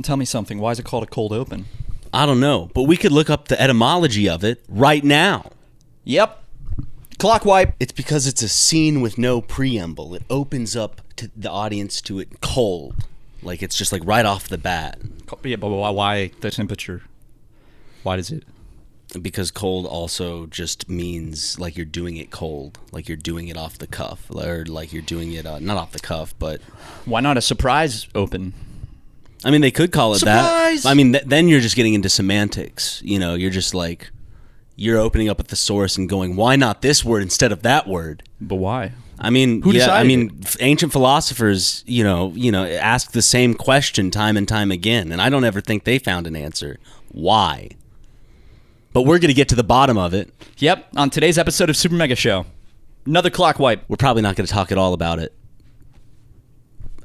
Tell me something. Why is it called a cold open? I don't know, but we could look up the etymology of it right now. Yep. Clock wipe. It's because it's a scene with no preamble. It opens up to the audience to it cold. Like it's just like right off the bat. Yeah, but why the temperature? Why does it? Because cold also just means like you're doing it cold. Like you're doing it off the cuff. Or like you're doing it, not off the cuff, but... Why not a surprise open? I mean, they could call it Surprise! that. I mean, then you're just getting into semantics. You know, you're just like... You're opening up a thesaurus and going, why not this word instead of that word? But why? I mean, Who decided I mean, ancient philosophers, you know, ask the same question time and time again, and I don't ever think they found an answer. Why? But we're going to get to the bottom of it. Yep, on today's episode of Super Mega Show. Another clock wipe. We're probably not going to talk at all about it.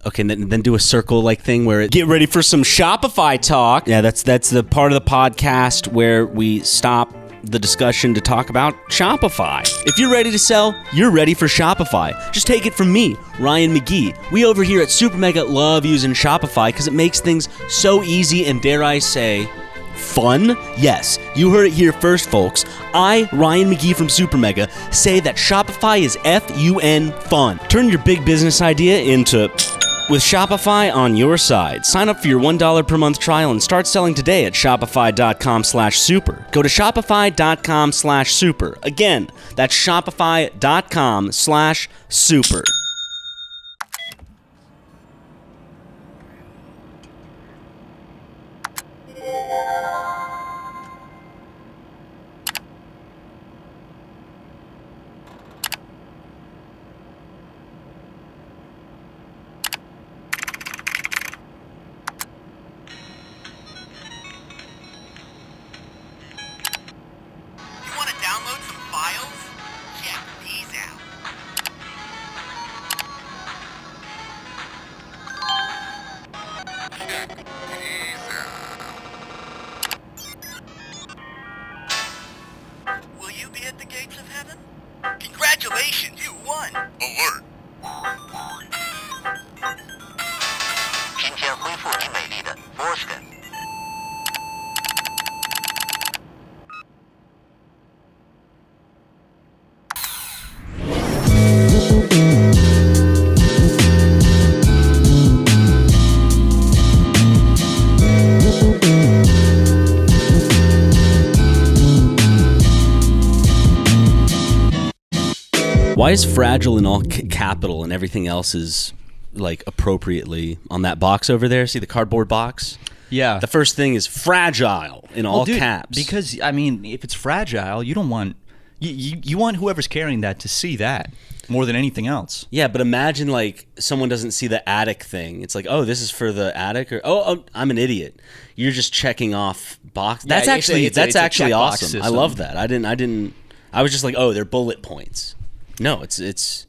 Okay, then do a circle-like thing where it... Get ready for some Shopify talk. Yeah, that's the part of the podcast where we stop the discussion to talk about Shopify. If you're ready to sell, you're ready for Shopify. Just take it from me, Ryan McGee. We over here at SuperMega love using Shopify because it makes things so easy and, dare I say, fun? Yes, you heard it here first, folks. I, Ryan McGee from SuperMega, say that Shopify is F-U-N fun. Turn your big business idea into... with Shopify on your side. Sign up for your $1 per month trial and start selling today at shopify.com/super. Go to shopify.com/super. Again, that's shopify.com/super. Will you be at the gates of heaven? Congratulations, you won! Alert! 今天恢复你美丽的 Boston。Why is fragile in all capital and everything else is like appropriately on that box over there? See the cardboard box? Yeah. The first thing is fragile in all dude, caps. Because, I mean, if it's fragile, you don't want... You want whoever's carrying that to see that more than anything else. Yeah, but imagine like someone doesn't see the attic thing. It's like, oh, this is for the attic, or oh, I'm an idiot. You're just checking off box. That's Yeah, actually it's a actually checkbox awesome. system. I love that. I was just like, oh, they're bullet points. No, that's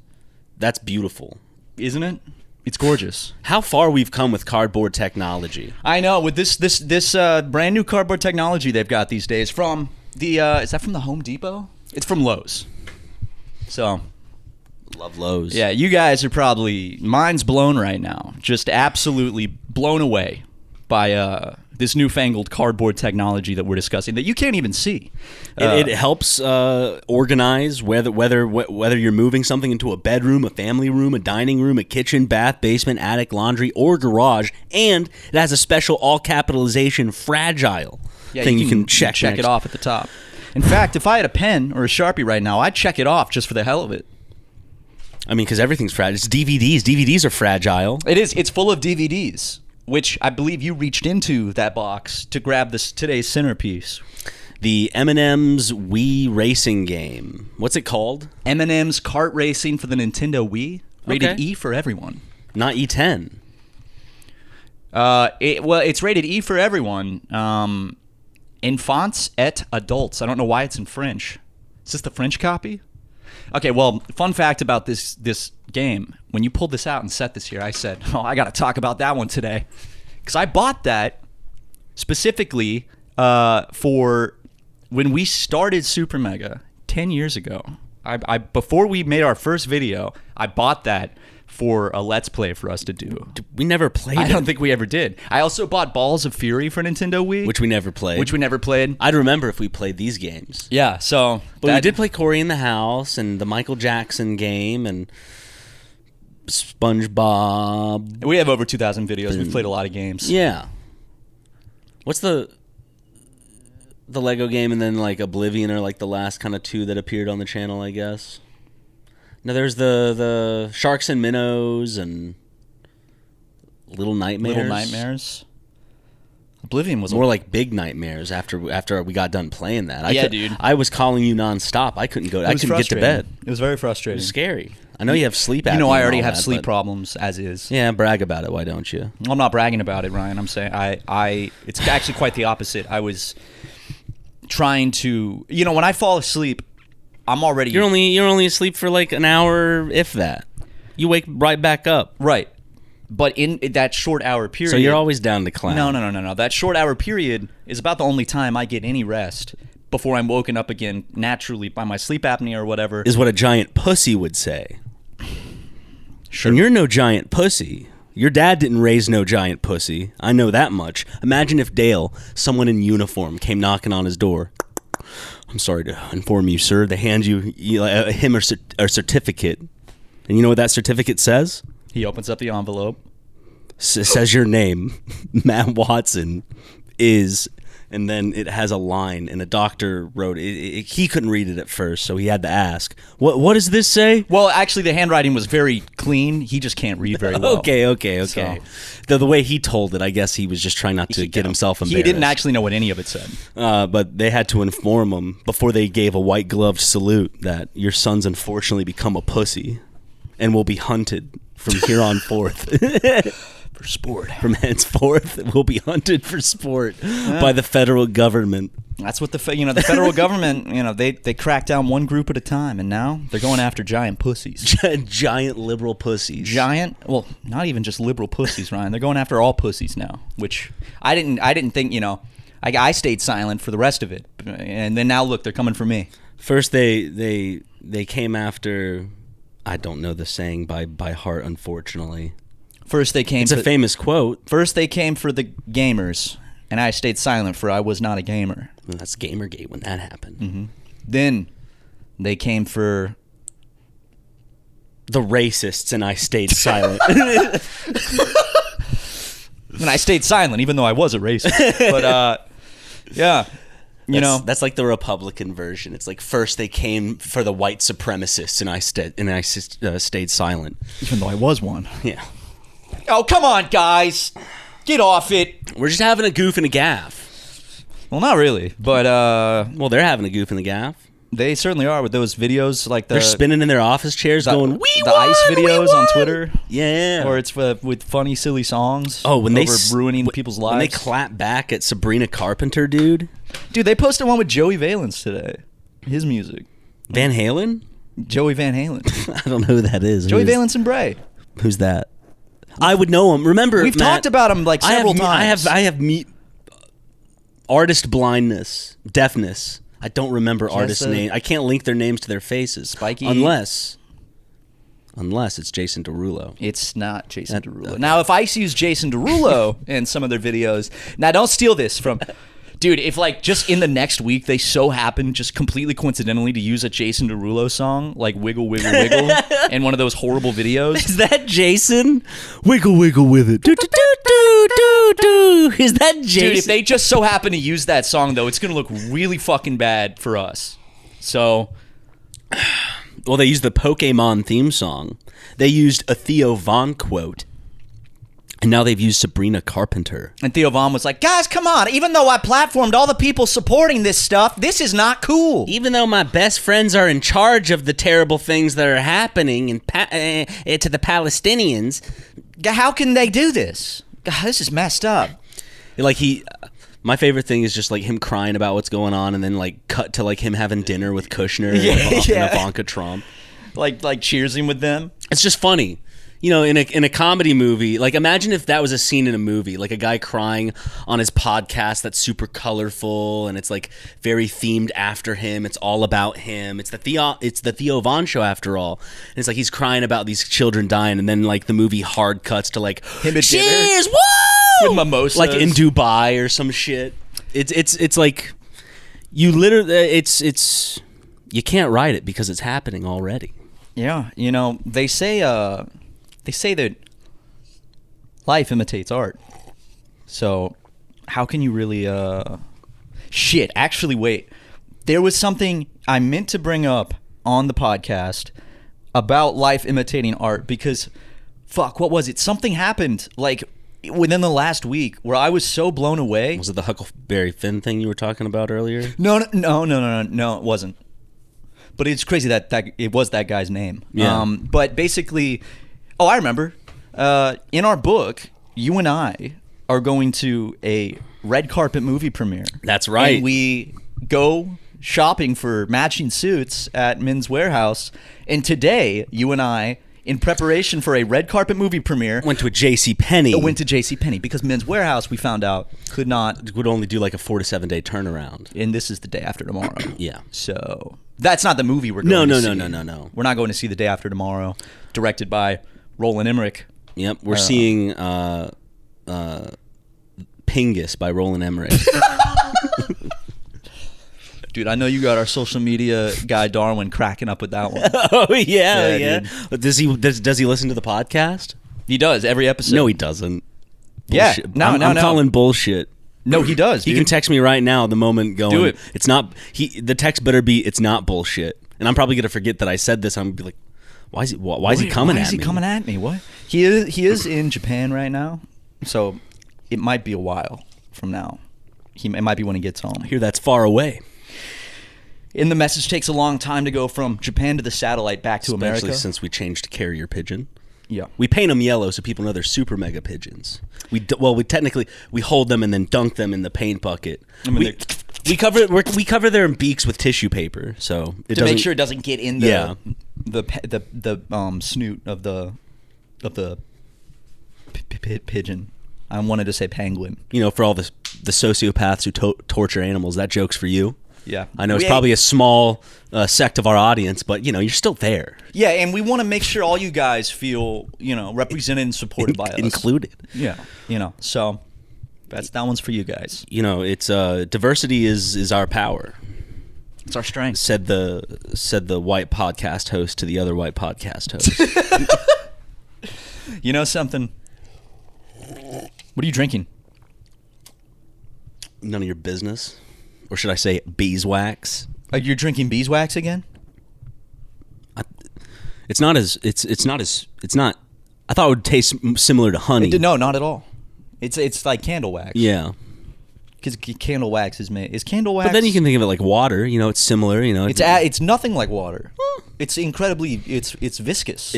beautiful. Isn't it? It's gorgeous. How far we've come with cardboard technology. I know, with this brand new cardboard technology they've got these days from the is that from the Home Depot? It's from Lowe's. So, Love Lowe's. yeah, you guys are probably mind's blown right now. Just absolutely blown away by this newfangled cardboard technology that we're discussing that you can't even see. It helps organize whether you're moving something into a bedroom, a family room, a dining room, a kitchen, bath, basement, attic, laundry, or garage, and it has a special all capitalization fragile thing you can check it off at the top. In fact, if I had a pen or a Sharpie right now, I'd check it off just for the hell of it. I mean, because everything's fragile. It's DVDs. DVDs are fragile. It is. It's full of DVDs, which I believe you reached into that box to grab today's centerpiece. The M&M's Wii racing game. What's it called? M&M's Kart Racing for the Nintendo Wii. Rated Okay. E for everyone. Not E10. It's rated E for everyone. Enfants et adults. I don't know why it's in French. Is this the French copy? Okay, well, fun fact about this game. When you pulled this out and set this here, I said, oh, I got to talk about that one today. Because I bought that specifically for when we started Super Mega 10 years ago. Before we made our first video, I bought that for a Let's Play for us to do. We never played I it. don't think we ever did. I also bought Balls of Fury for Nintendo Wii. Which we never played. I'd remember if we played these games. Yeah, so... But we did play Cory in the House and the Michael Jackson game and SpongeBob. We have over 2,000 videos. We've played a lot of games. Yeah. What's the Lego game and then like Oblivion are like the last kind of two that appeared on the channel, I guess? No, there's the Sharks and Minnows and Little Nightmares. Oblivion was more like Big Nightmares after we got done playing that. Dude. I was calling you nonstop. I couldn't get to bed. It was very It frustrating. was scary. I know you have sleep apnea. You know, I already and all have that, sleep but- problems as is. Yeah, brag about it. Why don't you? I'm not bragging about it, Ryan. I'm saying it's actually quite the opposite. I was trying to, when I fall asleep, I'm already... You're only asleep for like an hour, if that. You wake right back up. Right. But in that short hour period... So you're always down to clown. No. That short hour period is about the only time I get any rest before I'm woken up again naturally by my sleep apnea or whatever. Is what a giant pussy would say. Sure. And you're no giant pussy. Your dad didn't raise no giant pussy. I know that much. Imagine if Dale, someone in uniform, came knocking on his door. I'm sorry to inform you, sir. They hand you him a certificate. And you know what that certificate says? He opens up the envelope. Says your name, Matt Watson, is... And then it has a line, and a doctor wrote it. He couldn't read it at first, so he had to ask, "What does this say?" Well, actually, the handwriting was very clean. He just can't read very well. Okay. So- The way he told it, I guess he was just trying not to get himself embarrassed. He didn't actually know what any of it said. But they had to inform him before they gave a white-gloved salute that your son's unfortunately become a pussy and will be hunted from here on forth. For sport. From henceforth, will be hunted for sport by the federal government. That's what the federal government, they crack down one group at a time, and now they're going after giant pussies. Giant liberal pussies. Well, not even just liberal pussies, Ryan. They're going after all pussies now, which I didn't think, I stayed silent for the rest of it. And then now look, they're coming for me. First they came after, I don't know the saying by heart, unfortunately. First they came It's a famous quote. First they came for the gamers, and I stayed silent, for I was not a gamer. Well, that's Gamergate when that happened. Mm-hmm. Then they came for the racists, and I stayed silent. And I stayed silent, even though I was a racist. But yeah, that's like the Republican version. It's like first they came for the white supremacists, and I stayed silent, even though I was one. Yeah. Oh, come on, guys. Get off it. We're just having a goof and a gaff. Well, not really, but well, they're having a goof and a gaff. They certainly are with those videos like they're spinning in their office chairs going, "We the won, ice we videos won!" on Twitter. Yeah. Or it's with funny, silly songs. Oh, when they ruining people's lives. When they clap back at Sabrina Carpenter, dude. Dude, they posted one with Joey Valence today. His music. Van Halen? Joey Van Halen. I don't know who that is. Joey Valence and Bray. Who's that? I would know him. Remember, we've Matt, talked about him like several times. I have artist blindness, deafness. I don't remember artist names. I can't link their names to their faces. Spiky. Unless it's Jason Derulo. It's not Jason Derulo. Now, if I use Jason Derulo in some of their videos, now don't steal this from... Dude, if like just in the next week they so happen just completely coincidentally to use a Jason Derulo song like Wiggle Wiggle Wiggle in one of those horrible videos. Is that Jason? Wiggle Wiggle with it. Do, do, do, do, do, do. Is that Jason? Dude, if they just so happen to use that song though, it's going to look really fucking bad for us. So... Well, they used the Pokemon theme song. They used a Theo Von quote. And now they've used Sabrina Carpenter. And Theo Von was like, guys, come on. Even though I platformed all the people supporting this stuff, this is not cool. Even though my best friends are in charge of the terrible things that are happening to the Palestinians. How can they do this? God, this is messed up. Like my favorite thing is just like him crying about what's going on and then like cut to like him having dinner with Kushner and Ivanka Trump. Like cheersing with them. It's just funny. in a comedy movie, like imagine if that was a scene in a movie, like a guy crying on his podcast that's super colorful and it's like very themed after him. It's all about him. It's the ꜰᴏᴇᴜ show after all. And it's like he's crying about these children dying, and then like the movie hard cuts to like him at cheers, dinner woo, with mimosas, like in Dubai or some shit. It's like you literally it's you can't write it because it's happening already. Yeah, they say that life imitates art. So how can you really shit, actually wait. There was something I meant to bring up on the podcast about life imitating art because fuck, what was it? Something happened like within the last week where I was so blown away. Was it the Huckleberry Finn thing you were talking about earlier? No, it wasn't. But it's crazy that it was that guy's name. Yeah. But basically, I remember. In our book, you and I are going to a red carpet movie premiere. That's right. And we go shopping for matching suits at Men's Warehouse. And today, you and I, in preparation for a red carpet movie premiere, went to a JCPenney. Went to JCPenney because Men's Warehouse, we found out, would only do like a 4 to 7 day turnaround. And this is the day after tomorrow. Yeah. So that's not the movie we're going to see. No. We're not going to see The Day After Tomorrow, directed by ꜰᴜᴜ. Yep, we're seeing Pingus by Roland Emmerich. Dude, I know you got our social media guy Darwin cracking up with that one. Oh yeah. Dude. Does he listen to the podcast? He does every episode. No, he doesn't. Yeah, Bullshit. no, I'm calling bullshit. No, he does. He dude. can text me right now. The moment going. Do it. It's not. The text better be. It's not bullshit. And I'm probably gonna forget that I said this. I'm gonna be like, why is he coming at me? Why is he coming at me? What? He is in Japan right now, so it might be a while from now. It might be when he gets home. I hear that's far away. And the message takes a long time to go from Japan to the satellite back to America. Especially since we changed to carrier pigeon. Yeah. We paint them yellow so people know they're super mega pigeons. We hold them and then dunk them in the paint bucket. We cover their beaks with tissue paper so to make sure it doesn't get in the snoot of the pigeon. I wanted to say penguin. For all the sociopaths who torture animals, that joke's for you. Yeah, I know it's probably a small sect of our audience, but you're still there. Yeah, and we want to make sure all you guys feel represented and supported by us, included. Yeah, so that one's for you guys. It's diversity is our power. It's our strength. Said the white podcast host to the other white podcast host. You know something? What are you drinking? None of your business. Or should I say beeswax? You're drinking beeswax again? It's not. I thought it would taste similar to honey. No, not at all. It's like candle wax. Yeah. Because candle wax is candle wax. But then you can think of it like water. It's similar. It's nothing like water. It's incredibly. It's viscous.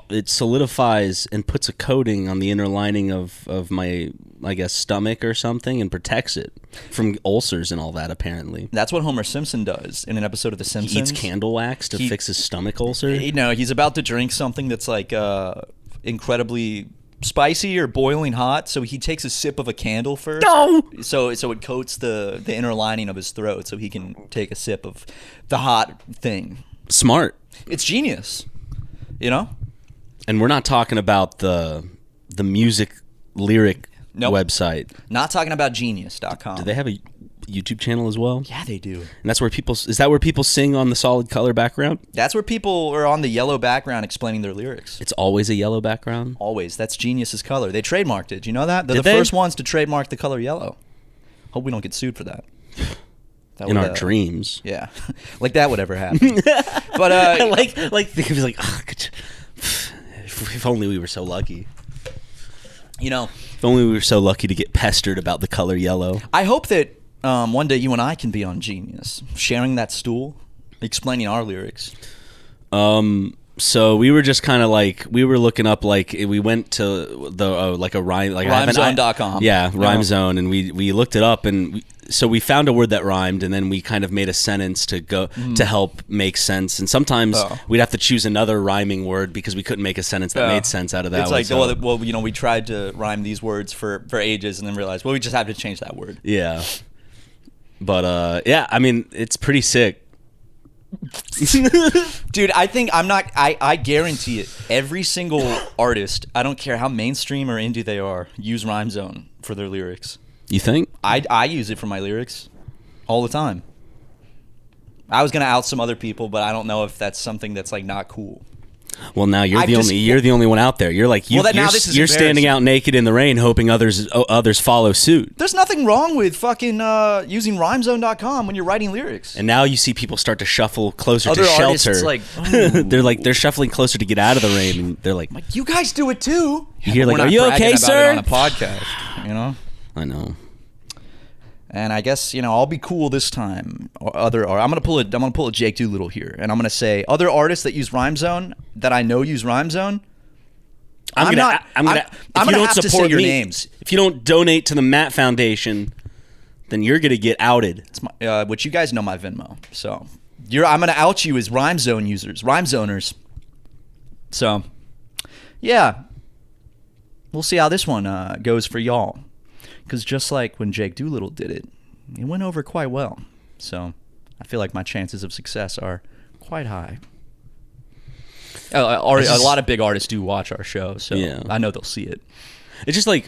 It solidifies and puts a coating on the inner lining of my, I guess, stomach or something and protects it from ulcers and all that, apparently. That's what Homer Simpson does in an episode of The Simpsons. He eats candle wax to fix his stomach ulcer? He's about to drink something that's like incredibly spicy or boiling hot, so he takes a sip of a candle first. No! So it coats the inner lining of his throat so he can take a sip of the hot thing. Smart. It's genius. And we're not talking about the music lyric website. Not talking about genius.com. Do they have a YouTube channel as well? Yeah, they do. And that's where is that where people sing on the solid color background? That's where people are on the yellow background explaining their lyrics. It's always a yellow background? Always. That's Genius's color. They trademarked it. Do you know that? They're Did the they? first ones to trademark the color yellow. Hope we don't get sued for that. In our dreams. Yeah. Like that would ever happen. But like think of it like, if only we were so lucky. If only we were so lucky to get pestered about the color yellow. I hope that one day you and I can be on Genius, sharing that stool, explaining our lyrics. So we were just kind of like, we were looking up, like we went to the like a rhyme, like rhymezone.com. Yeah, Rhymezone, and we looked it up, and so we found a word that rhymed, and then we kind of made a sentence to go to help make sense. And sometimes we'd have to choose another rhyming word because we couldn't make a sentence that made sense out of that. It's one. like, So, well, you know, we tried to rhyme these words for ages, and then realized, well, we just have to change that word. yeah. But yeah, I mean, it's pretty sick. Dude, I think I guarantee it. Every single artist, I don't care how mainstream or indie they are, use Rhyme Zone for their lyrics. You think? I use it for my lyrics all the time. I was gonna out some other people, but I don't know if that's something that's like not cool. Well, now you're the only one out there. You're like you're standing out naked in the rain, hoping others follow suit. There's nothing wrong with fucking using rhymezone.com when you're writing lyrics. And now you see people start to shuffle closer Other to artists, shelter. like, they're shuffling closer to get out of the rain, and they're like you guys do it too. You hear like, We're "Are not you bragging okay, about sir?" it on a podcast, you know. I know. And I guess, you know, I'll be cool this time. I'm gonna pull a ʞ here, and I'm gonna say other artists that use Rhyme Zone that I know use Rhyme Zone. I'm gonna have to say your names. If you don't donate to the Matt Foundation, then you're gonna get outed. It's my, which you guys know my Venmo, so I'm gonna out you as Rhyme Zone users, Rhyme Zoners. So, yeah, we'll see how this one goes for y'all. Because just like when ʞ did it, it went over quite well. So I feel like my chances of success are quite high. A lot of big artists do watch our show, so Yeah. I know they'll see it. It's just like,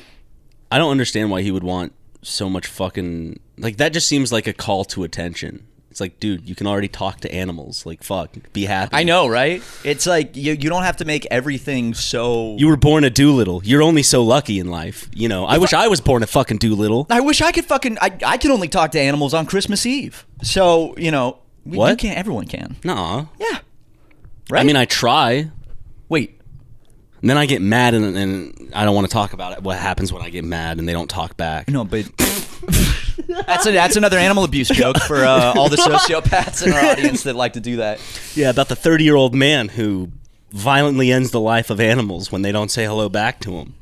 I don't understand why he would want so much fucking, like, that just seems like a call to attention. It's like, dude, you can already talk to animals. Like, fuck, be happy. I know, right? It's like you don't have to make everything so. You were born a Doolittle. You're only so lucky in life. You know, I wish I was born a fucking Doolittle. I wish I could fucking. I can only talk to animals on Christmas Eve. So, you know, What? You can't. Everyone can. Nuh-uh. Yeah. Right. I mean, I try. Wait. And then I get mad, and I don't want to talk about it. What happens when I get mad and they don't talk back? No, but that's another animal abuse joke for all the sociopaths in our audience that like to do that. Yeah, about the 30-year-old man who violently ends the life of animals when they don't say hello back to him.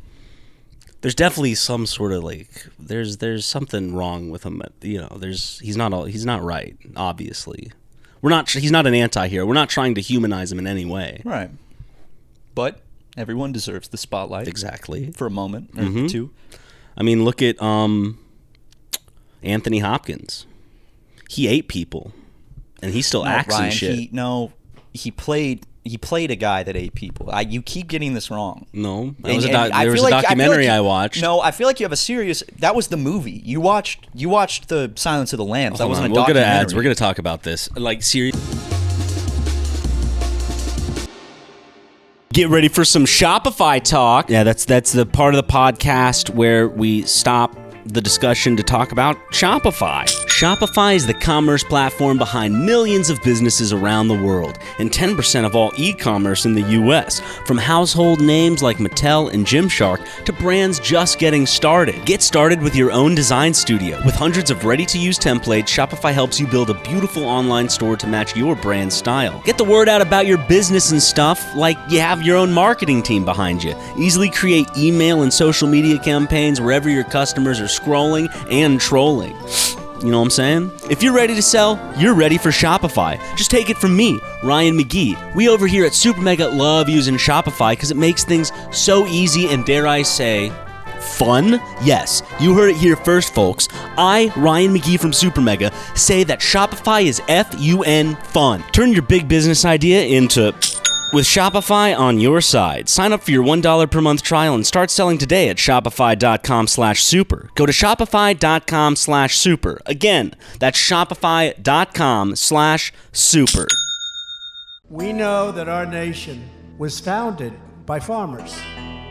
There's definitely some sort of like there's something wrong with him. You know, he's not right. Obviously, he's not an anti-hero. We're not trying to humanize him in any way. Right. But everyone deserves the spotlight. Exactly. For a moment or two. I mean, look at Anthony Hopkins. He ate people, and he still acts Ryan, and shit. He played a guy that ate people. You keep getting this wrong. No, there was a documentary I watched. No, I feel like you have a serious. That was the movie you watched. You watched the Silence of the Lambs. That wasn't a We'll go documentary. to ads. We're gonna talk about this. Like, serious. Get ready for some Shopify talk. Yeah, that's the part of the podcast where we stop the discussion to talk about Shopify. Shopify is the commerce platform behind millions of businesses around the world and 10% of all e-commerce in the US. From household names like Mattel and Gymshark to brands just getting started. Get started with your own design studio. With hundreds of ready-to-use templates, Shopify helps you build a beautiful online store to match your brand style. Get the word out about your business and stuff like you have your own marketing team behind you. Easily create email and social media campaigns wherever your customers are scrolling and trolling. You know what I'm saying? If you're ready to sell, you're ready for Shopify. Just take it from me, Ryan McGee. We over here at SuperMega love using Shopify because it makes things so easy and, dare I say, fun? Yes, you heard it here first, folks. I, Ryan McGee from SuperMega, say that Shopify is F-U-N fun. Turn your big business idea into... with Shopify on your side. Sign up for your $1 per month trial and start selling today at shopify.com/super. Go to shopify.com/super. Again, that's shopify.com/super. We know that our nation was founded by farmers.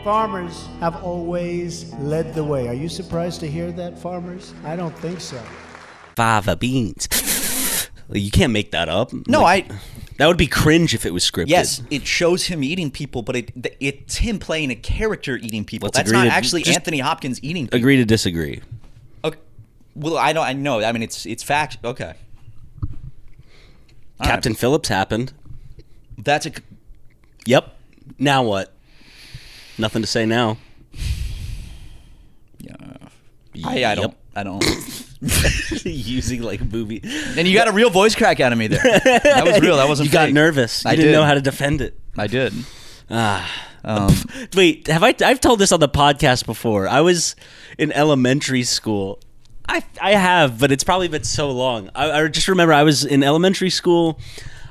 Farmers have always led the way. Are you surprised to hear that, farmers? I don't think so. Fava beans. You can't make that up. No, That would be cringe if it was scripted. Yes, it shows him eating people, but it's him playing a character eating people. Let's That's agree not to actually just Anthony Hopkins eating people. Agree to disagree. Okay. Well, I know. I mean, it's fact. Okay. All Captain right. Phillips happened. That's a. Yep. Now what? Nothing to say now. Yeah. I don't. Using like movie. And you got a real voice crack out of me there. That was real. That wasn't You got fake. nervous. You I didn't did. know how to defend it. I did. Wait, I've told this on the podcast before. I was in elementary school. I have, but it's probably been so long. I just remember I was in elementary school.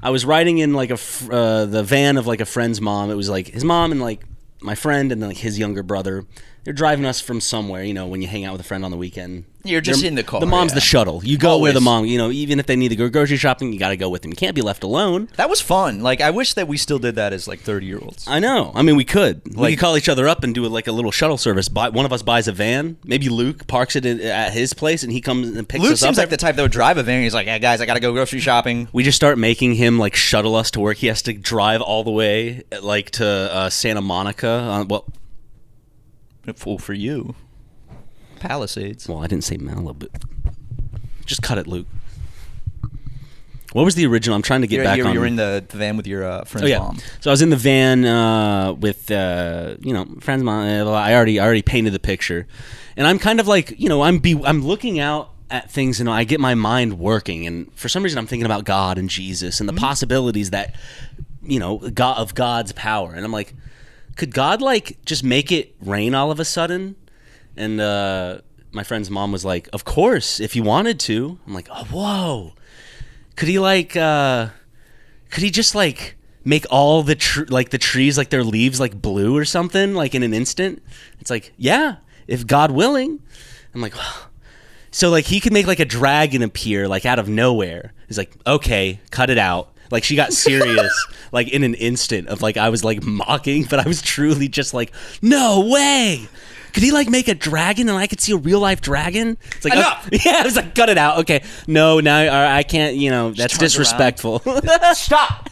I was riding in like the van of like a friend's mom. It was like his mom and like my friend and like his younger brother. They're driving us from somewhere, you know, when you hang out with a friend on the weekend. You're just in the car. The mom's yeah. the shuttle. You go where the Always. mom, you know, even if they need to go grocery shopping, you got to go with them. You can't be left alone. That was fun. Like, I wish that we still did that as like 30-year-olds. I know. I mean, we could. We Like- could call each other up and do like a little shuttle service. One of us buys a van. Maybe Luke parks it at his place and he comes and picks Luke us up. seems like the type that would drive a van. He's like, "Hey guys, I gotta go grocery shopping." We just start making him like shuttle us to work. He has to drive all the way like to Santa Monica. For you, Palisades. Well, I didn't say Malibu. Just cut it, Luke. What was the original? I'm trying to get back on. You're in the van with your friend's mom. So I was in the van with friend's mom. I already painted the picture, and I'm kind of like I'm looking out at things and I get my mind working, and for some reason I'm thinking about God and Jesus and the possibilities that of God's power, and I'm like, could God like just make it rain all of a sudden? And my friend's mom was like, of course, if you wanted to. I'm like, oh, whoa. Could he just like make all the trees like their leaves like blue or something like in an instant? It's like, yeah, if God willing. I'm like, oh. So like he could make like a dragon appear like out of nowhere. He's like, okay, cut it out. Like she got serious like in an instant of like I was like mocking, but I was truly just like, no way. Could he like make a dragon and I could see a real life dragon? It's like, Enough! Yeah, I was like, cut it out. Okay, no, now I can't. That's turns disrespectful. Stop!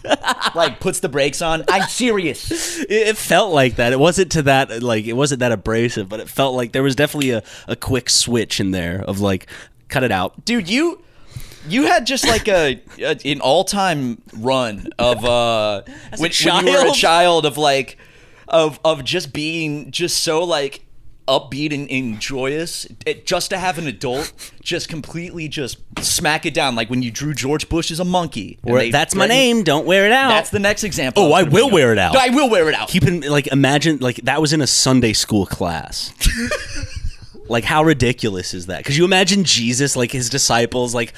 Like puts the brakes on. I'm serious. It felt like that. It wasn't that abrasive, but it felt like there was definitely a quick switch in there of like, cut it out, Dude, you had just like an all-time run of when you were a child of like of just being just so like upbeat and joyous, just to have an adult just completely just smack it down, like when you drew George Bush as a monkey. or that's my name. Don't wear it out. That's the next example. Oh, I will wear it out. I will wear it out. Keep in like imagine like that was in a Sunday school class. Like how ridiculous is that? Because you imagine Jesus, like his disciples, like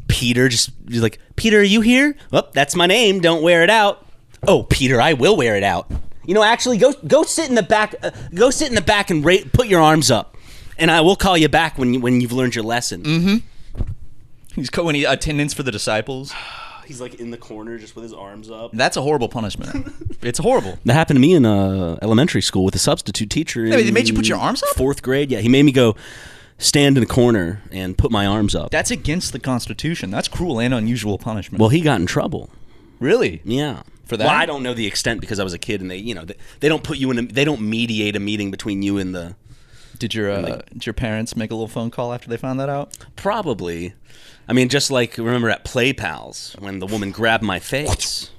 Peter, just like, Peter, are you here? Oh, that's my name. Don't wear it out. Oh, Peter, I will wear it out. Actually, go sit in the back. Go sit in the back and put your arms up, and I will call you back when you've learned your lesson. Mm-hmm. He's calling attendance for the disciples. He's like in the corner just with his arms up. That's a horrible punishment. It's horrible. That happened to me in elementary school with a substitute teacher. They made you put your arms up? 4th grade. Yeah, he made me go stand in a corner and put my arms up. That's against the Constitution. That's cruel and unusual punishment. Well, he got in trouble. Really? Yeah. For that? Well, I don't know the extent because I was a kid, and they don't put you in. They don't mediate a meeting between you and the. Did your parents make a little phone call after they found that out? Probably. I mean, just like remember at Play Pals when the woman grabbed my face.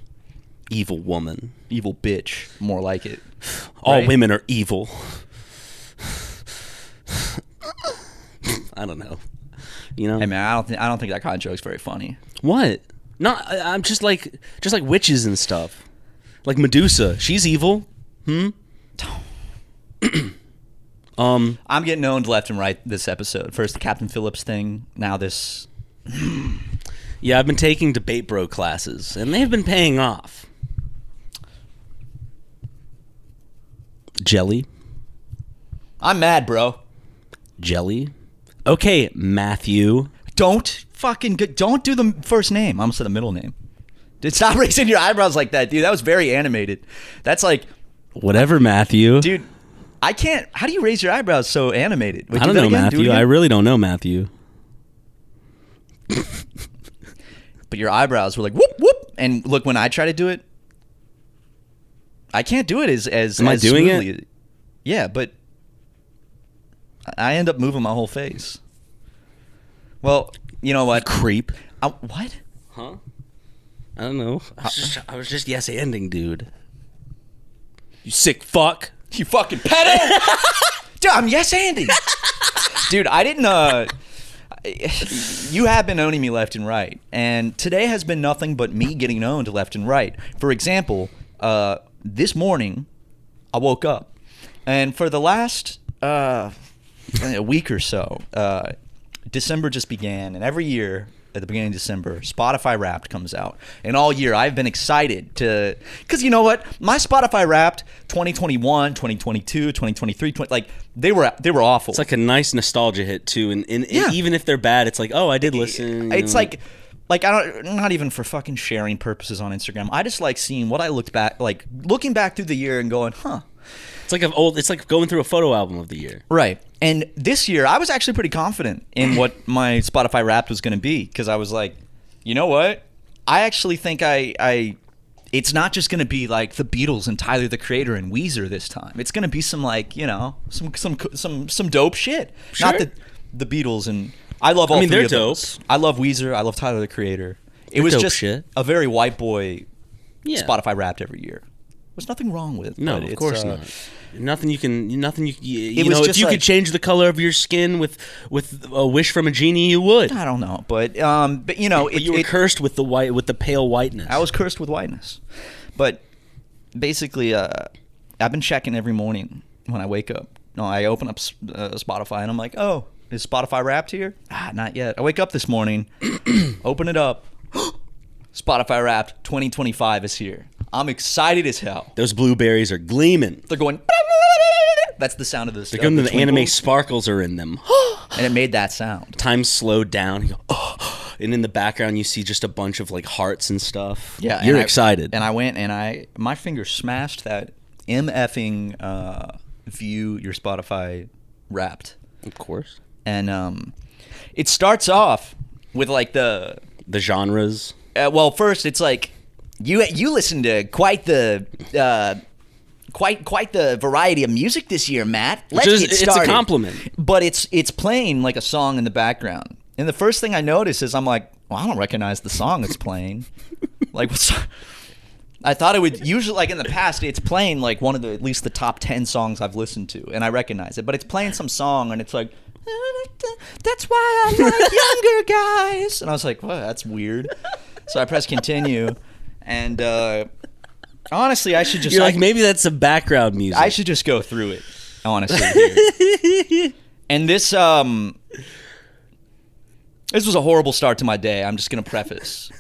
Evil woman. Evil bitch. More like it. All Right? women are evil. I don't know. Hey man, I don't think that kind of joke's very funny. What? No, I'm just like witches and stuff. Like Medusa, she's evil. I'm getting owned left and right this episode. First the Captain Phillips thing, now this. Yeah, I've been taking debate bro classes, and they've been paying off. Jelly. I'm mad, bro. Jelly. Okay, Matthew. Don't do the first name. I almost said the middle name. Stop raising your eyebrows like that, dude. That was very animated. That's like, Whatever, Matthew. dude, I can't. How do you raise your eyebrows so animated? Wait, I do don't that know, again? Do it Matthew. again? I really don't know, Matthew. But your eyebrows were like whoop whoop, and look, when I try to do it, I can't do it as. Am I doing smoothly. it? Yeah, but I end up moving my whole face. Well, you know what? Creep. What? Huh? I don't know. I was just yes ending, dude. You sick fuck. You fucking pedo! Dude, I'm yes-anding. Dude, I didn't you have been owning me left and right, and today has been nothing but me getting owned left and right. For example, this morning I woke up, and for the last a week or so, December just began, and every year at the beginning of December, Spotify Wrapped comes out. And all year I've been excited to, because you know what? My Spotify Wrapped 2021, 2022, 2023, like they were awful. It's like a nice nostalgia hit too, and even if they're bad, it's like, oh, I did listen. It's like I don't, not even for fucking sharing purposes on Instagram. I just like seeing what I looked back, like looking back through the year and going, huh. It's like going through a photo album of the year. Right. And this year, I was actually pretty confident in what my Spotify Wrapped was going to be, because I was like, you know what? I actually think it's not just going to be like the Beatles and Tyler the Creator and Weezer this time. It's going to be some like, you know, some dope shit. Sure. Not the Beatles, and I love all three they're of dope. those. I love Weezer. I love Tyler the Creator. It They're was dope just shit. a very white boy Yeah. Spotify Wrapped every year. There's nothing wrong with it. No, but of it's, course not. Nothing you It know, was if just you like- could change the color of your skin with a wish from a genie, you would. I don't know, but you know, But you were cursed with the pale whiteness. I was cursed with whiteness. But basically, I've been checking every morning when I wake up. No, I open up Spotify and I'm like, oh, is Spotify Wrapped here? Not yet. I wake up this morning, open it up. Spotify Wrapped 2025 is here. I'm excited as hell. Those blueberries are gleaming. They're going. That's the sound of this. They're going to the anime sparkles are in them. And it made that sound. Time slowed down. You go, oh. And in the background, you see just a bunch of like hearts and stuff. Yeah, you're and excited. And I went and my finger smashed that MFing view your Spotify Wrapped. Of course. And it starts off with like the genres. well, first it's like you listen to quite the variety of music this year, Matt. Let's get started. It's a compliment. But it's playing like a song in the background. And the first thing I notice is I'm like, well, I don't recognize the song it's playing. Like, I thought it would usually, like in the past, it's playing like one of at least the top 10 songs I've listened to, and I recognize it. But it's playing some song, and it's like, that's why I like younger guys. And I was like, well, that's weird. So I press continue, and honestly, I should just. You're like, maybe that's some background music. I should just go through it, honestly. Here. And this was a horrible start to my day. I'm just gonna preface.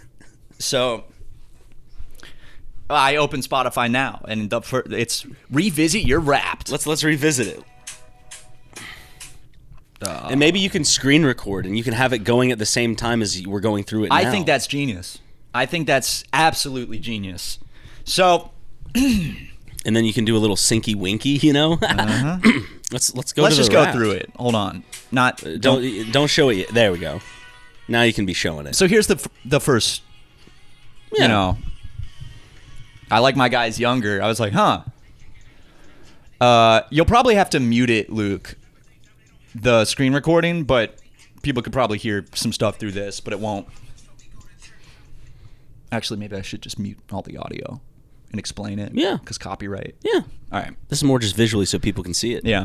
So I open Spotify now, and it's revisit your Wrapped. Let's revisit it. And maybe you can screen record and you can have it going at the same time as we're going through it now. I think that's genius. I think that's absolutely genius. So, and then you can do a little syncy winky, you know. Uh-huh. Let's go. Let's to just the go Wrapped. through it. Hold on. Don't show it yet. There we go. Now you can be showing it. So here's the first. Yeah. You know, I like my guys younger. I was like, huh. You'll probably have to mute it, Luke, the screen recording, but people could probably hear some stuff through this, but it won't. Actually, maybe I should just mute all the audio and explain it. Yeah. Because copyright. Yeah. All right. This is more just visually so people can see it. Yeah.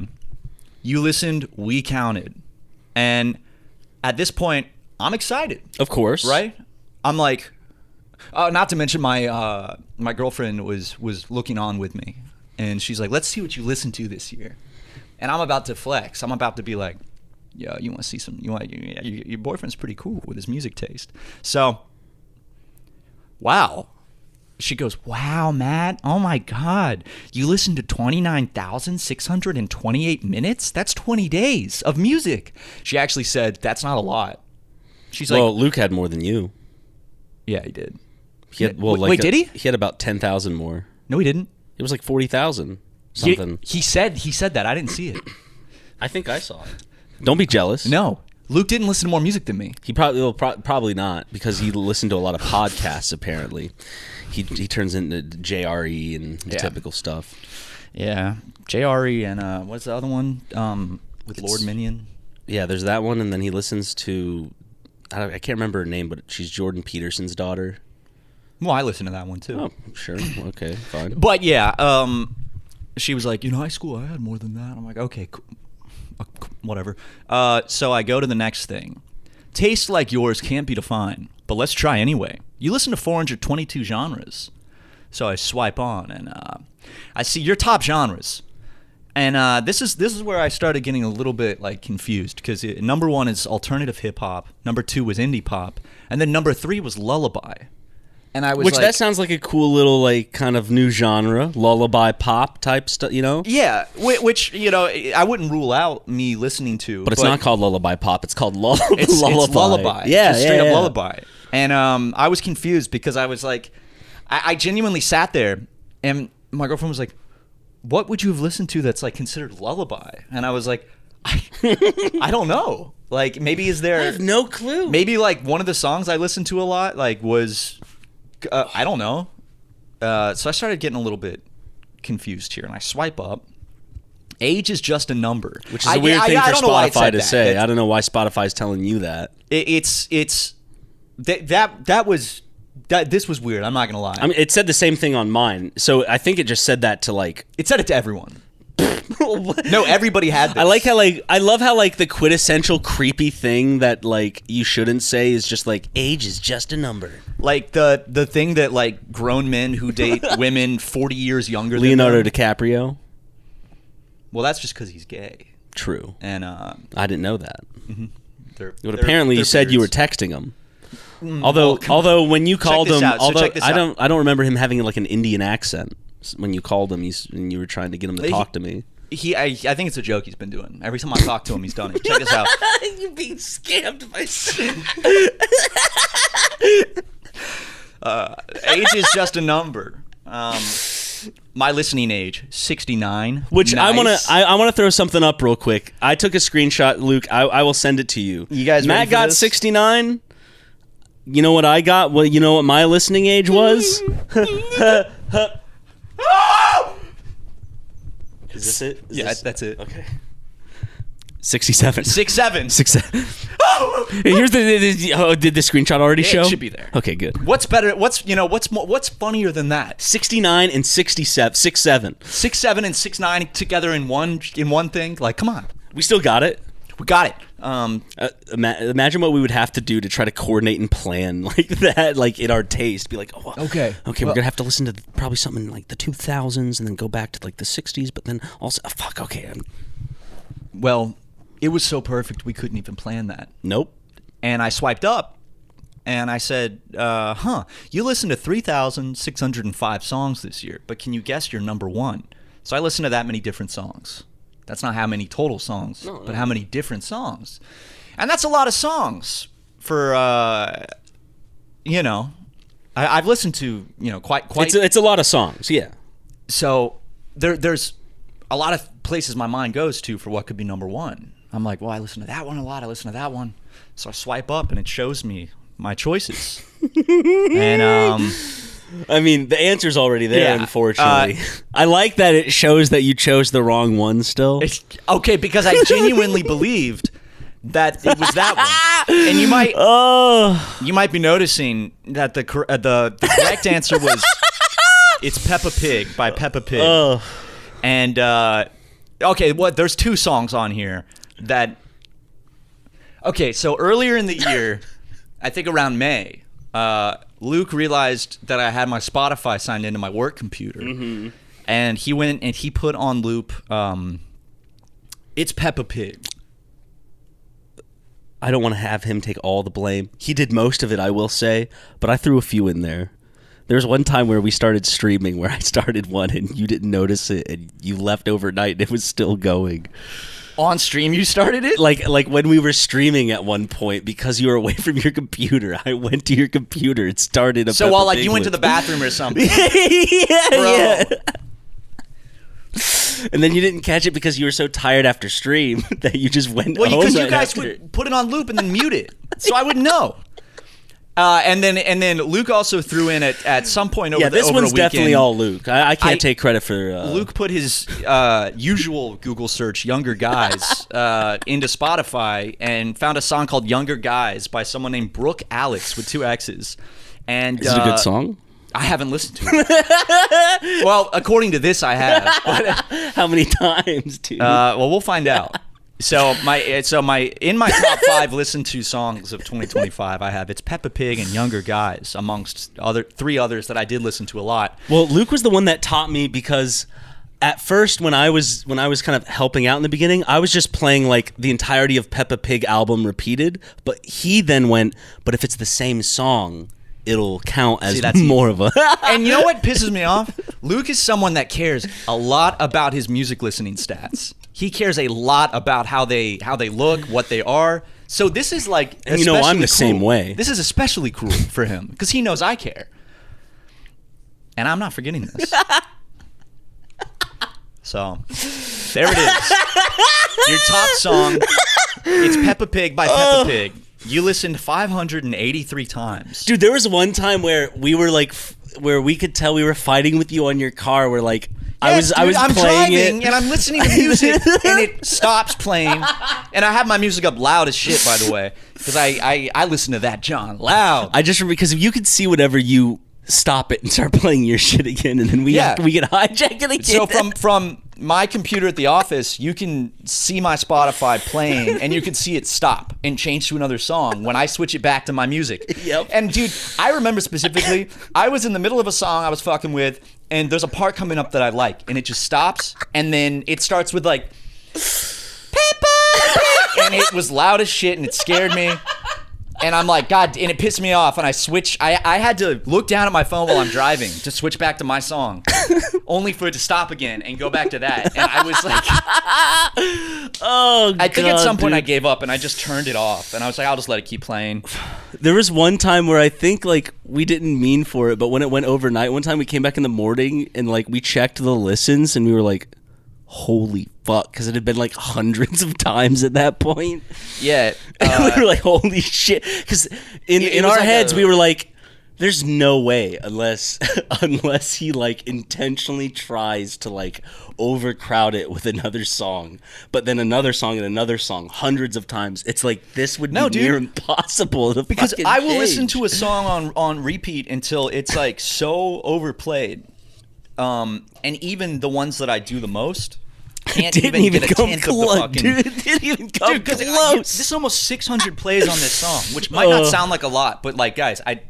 You listened, we counted. And at this point, I'm excited. Of course. Right? I'm like, not to mention my my girlfriend was looking on with me, and she's like, let's see what you listened to this year. And I'm about to flex. I'm about to be like, yeah, you want to see some, your boyfriend's pretty cool with his music taste. So, wow. She goes, wow, Matt, oh my God, you listened to 29,628 minutes? That's 20 days of music. She actually said, that's not a lot. She's like, well, Luke had more than you. yeah, he did. He had, Wait, did he? He had about 10,000 more. No, he didn't. It was like 40,000 something. He said that. I didn't see it. I think I saw it. Don't be jealous. No, Luke didn't listen to more music than me. He probably not, because he listened to a lot of podcasts. Apparently, he turns into JRE and the typical stuff. Yeah, JRE and what's the other one with Lord Minion? Yeah, there's that one, and then he listens to I can't remember her name, but she's Jordan Peterson's daughter. Well, I listened to that one too. Oh, sure, okay, fine. But yeah, she was like, in high school I had more than that. I'm like, okay, cool. Whatever. So I go to the next thing. taste like yours can't be defined, but let's try anyway. You listen to 422 genres. So I swipe on, and I see your top genres. And this is where I started getting a little bit like confused, because number 1 is alternative hip hop, number 2 was indie pop, and then number 3 was lullaby. And I was Which like, that sounds like a cool little like kind of new genre, lullaby pop type stuff, you know? yeah, which I wouldn't rule out me listening to, But it's not called lullaby pop. It's called lullaby. It's lullaby. Yeah, just straight yeah, up yeah. lullaby. And I was confused because I was like, I genuinely sat there, and my girlfriend was like, "What would you have listened to that's like considered lullaby?" And I was like, I don't know. Like, maybe is there? I have no clue. Maybe like one of the songs I listened to a lot like was, I don't know. So I started getting a little bit confused here, and I swipe up. Age is just a number, Which is a weird thing for don't know why it Spotify said to that. say. I don't know why Spotify's telling you that. It's this was weird. I'm not gonna lie. I mean, it said the same thing on mine, so I think it just said that to like. It said it to everyone. No, everybody had this. I love how like the quintessential creepy thing that like you shouldn't say is just like age is just a number. Like the thing that like grown men who date women 40 years younger than Leonardo them. DiCaprio. Well, that's just because he's gay. True. And I didn't know that. But they're apparently you said you were beards. texting him. Although when you called this him, out. So check this I out. don't remember him having like an Indian accent when you called him. And you were trying to get him to talk to me. I think it's a joke he's been doing. Every time I talk to him, he's done it. Check this out. You're being scammed by. Age is just a number. My listening age, 69. Which Nice. I wanna throw something up real quick. I took a screenshot, Luke. I will send it to you. You guys ready Matt for got this? 69. You know what I got? Well, you know what my listening age was? Is this it? That's it. Okay. 67. 6'7". 67. Here's did the screenshot already show? It should be there. Okay, good. What's better? What's funnier than that? 69 and 67. 6'7". 6'7" and 6'9" together in one thing. Like, come on, We still got it. we got it. Imagine what we would have to do to try to coordinate and plan like that, like in our taste. Be like, oh, Okay. we're gonna have to listen to probably something in like the 2000s and then go back to like the 60s, but then also, fuck, okay. Well, it was so perfect we couldn't even plan that. Nope. And I swiped up, and I said, you listened to 3,605 songs this year, but can you guess your number 1? So I listened to that many different songs. That's not how many total songs, but how many different songs. And that's a lot of songs for, I've listened to, quite. It's a lot of songs, yeah. So there's a lot of places my mind goes to for what could be number 1. I'm like, well, I listen to that one a lot. I listen to that one. So I swipe up, and it shows me my choices. And I mean, the answer's already there, Yeah, unfortunately. I like that it shows that you chose the wrong one still. it's okay because I genuinely believed that it was that one. And you might be noticing that the correct answer was it's Peppa Pig by Peppa Pig. Oh. And there's 2 songs on here that. Okay, so earlier in the year, I think around May, Luke realized that I had my Spotify signed into my work computer, and he went and he put on loop. It's Peppa Pig. I don't want to have him take all the blame. He did most of it, I will say, but I threw a few in there. There was one time where we started streaming where I started one and you didn't notice it and you left overnight and it was still going. On stream, you started it? Like when we were streaming at one point because you were away from your computer. I went to your computer. It started a So Peppa while like Pig you went to loop. the bathroom or something. yeah, Bro. yeah. And then you didn't catch it because you were so tired after stream that you just went Well, home because you right guys after. would put it on loop and then mute it, so I wouldn't know. And then Luke also threw in at some point over this over one's the weekend, definitely all Luke. I can't take credit for Luke put his usual Google search "younger guys" into Spotify and found a song called "Younger Guys" by someone named Brooke Alex with 2 X's. And Is it a good song? I haven't listened to it. Well, according to this, I have. But, How many times, dude? well, we'll find out. So in my top 5 listened to songs of 2025, I have It's Peppa Pig and Younger Guys amongst three others that I did listen to a lot. Well, Luke was the one that taught me, because at first when I was kind of helping out in the beginning, I was just playing like the entirety of Peppa Pig album repeated, but he then went, but if it's the same song, it'll count as more of a... And you know what pisses me off? Luke is someone that cares a lot about his music listening stats. He cares a lot about how they look, what they are. So this is like, and you know, I'm the same way. This is especially cruel for him because he knows I care, and I'm not forgetting this. So there it is. Your top song. It's Peppa Pig by Peppa Pig. You listened 583 times. Dude, there was one time where we were like, where we could tell we were fighting with you on your car. Where like, yes, I was I'm playing driving it, and I'm listening to music and it stops playing, and I have my music up loud as shit, by the way, because I listen to that John loud. I just, because you could see whatever you stop it and start playing your shit again, and then we get hijacked it again. So from my computer at the office, you can see my Spotify playing, and you can see it stop and change to another song when I switch it back to my music. Yep. And dude, I remember specifically, I was in the middle of a song I was fucking with, and there's a part coming up that I like, and it just stops, and then it starts with like, Peppa, and it was loud as shit, and it scared me. And I'm like, God, and it pissed me off, and I switched. I had to look down at my phone while I'm driving to switch back to my song, only for it to stop again and go back to that. And I was like, I think at some point I gave up and I just turned it off. And I was like, I'll just let it keep playing. There was one time where I think like we didn't mean for it, but when it went overnight, one time we came back in the morning and like we checked the listens and we were like, holy fuck, because it had been like hundreds of times at that point. Yeah. We were like, holy shit. Because in our heads, we were like, there's no way unless he like intentionally tries to like overcrowd it with another song, but then another song and another song hundreds of times. It's like, this would be near impossible to because fucking I will change. listen to a song on repeat until it's like so overplayed. And even the ones that I do the most can't even get a tenth of the fucking... Dude, it didn't even come close. This is almost 600 plays on this song, which might not sound like a lot, but like, guys, I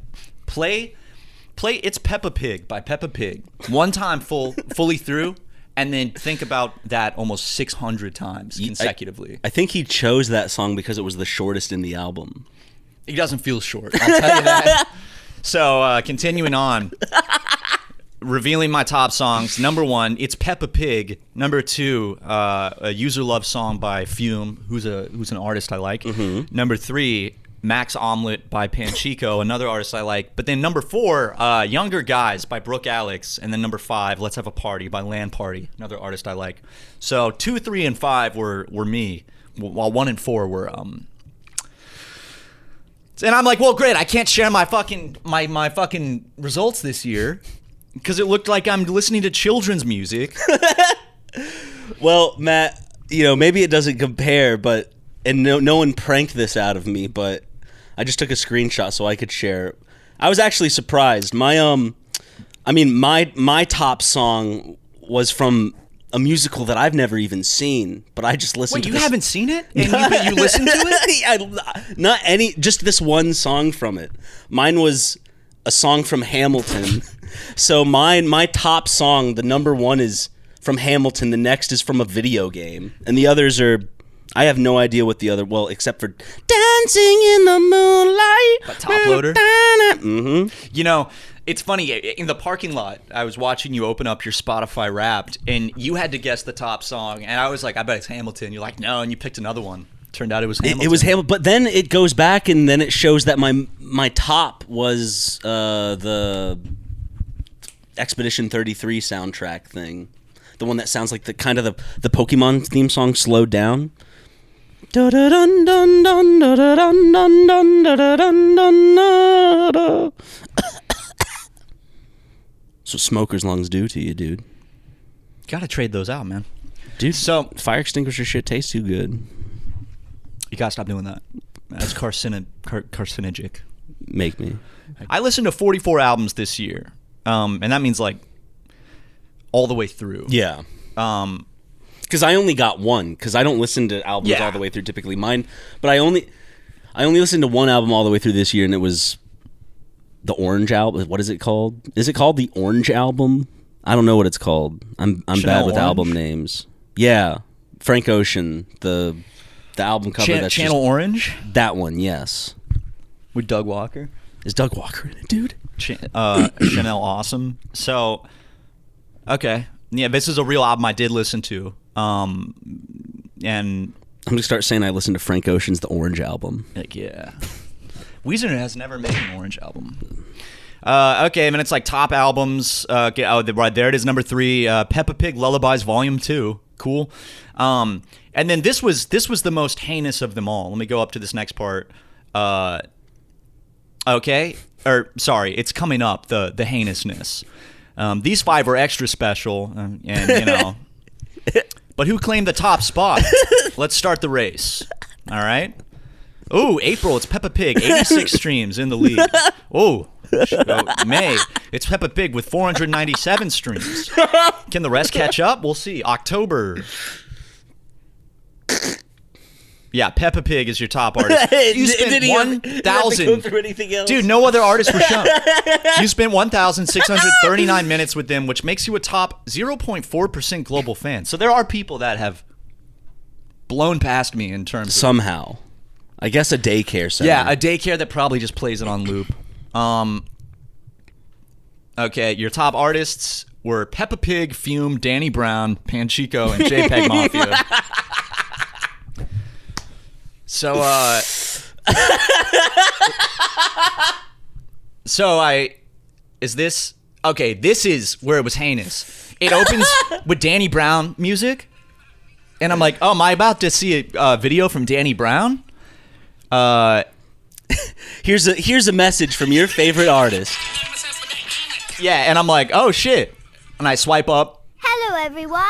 play It's Peppa Pig by Peppa Pig one time fully through, and then think about that almost 600 times consecutively. I think he chose that song because it was the shortest in the album. It doesn't feel short, I'll tell you that. So, continuing on. Revealing my top songs. Number 1, It's Peppa Pig. Number 2, a User Love song by Fume, who's an artist I like. Mm-hmm. Number 3, Max Omelet by Panchico, another artist I like. But then number 4, Younger Guys by Brooke Alex. And then number 5, Let's Have a Party by Land Party, another artist I like. So 2, 3, and 5 were me, while 1 and 4 were... And I'm like, well, great, I can't share my fucking results this year. Because it looked like I'm listening to children's music. Well, Matt, you know, maybe it doesn't compare, but and no one pranked this out of me, but I just took a screenshot so I could share. I was actually surprised. My top song was from a musical that I've never even seen, but I just listened to. Wait, you haven't seen it? And you listened to it? Just this one song from it. Mine was a song from Hamilton. So my top song, the number 1 is from Hamilton. The next is from a video game, and the others are, I have no idea what the other. Well, except for Dancing in the Moonlight. But Top Loader. Mm-hmm. You know, it's funny. In the parking lot, I was watching you open up your Spotify Wrapped, and you had to guess the top song, and I was like, I bet it's Hamilton. You're like, no, and you picked another one. Turned out it was Hamilton. It was Hamilton, but then it goes back and then it shows that my top was the Expedition 33 soundtrack thing, the one that sounds like the kind of the Pokemon theme song slowed down. That's what smoker's lungs do to you, dude. Gotta trade those out, man. Dude, so fire extinguisher shit tastes too good. You gotta stop doing that. That's carcinogenic. Make me. I listened to 44 albums this year, and that means like all the way through. Yeah. Because I only got one. Because I don't listen to albums all the way through typically. Mine, but I only listened to one album all the way through this year, and it was the Orange album. What is it called? Is it called the Orange album? I don't know what it's called. I'm bad with album names. Yeah, Frank Ocean, the album cover. That's Channel Orange. That one, yes. With Doug Walker. Is Doug Walker in it, dude? Chanel Awesome. So, okay, yeah, this is a real album I did listen to. And I'm gonna start saying I listened to Frank Ocean's The Orange album. Like, yeah. Weezer has never made an Orange album. Okay, and then it's like top albums. Okay, right there it is, number 3. Peppa Pig Lullabies Volume 2. Cool. And then this was the most heinous of them all. Let me go up to this next part. Okay, or sorry, it's coming up. The heinousness. These 5 are extra special, and you know. But who claimed the top spot? Let's start the race. All right. Oh, April, it's Peppa Pig, 86 streams in the lead. Oh, May, it's Peppa Pig with 497 streams. Can the rest catch up? We'll see. October. Yeah, Peppa Pig is your top artist. You spent 1,000. Dude, no other artists were shown. You spent 1,639 minutes with them, which makes you a top 0.4% global fan. So there are people that have blown past me in terms of... Somehow. I guess a daycare center. Yeah, a daycare that probably just plays it on loop. Okay, your top artists were Peppa Pig, Fume, Danny Brown, Panchico, and JPEG Mafia. So, okay, this is where it was heinous. It opens with Danny Brown music, and I'm like, oh, am I about to see a video from Danny Brown? Here's a message from your favorite artist. Yeah, and I'm like, oh, shit. And I swipe up. Hello, everyone.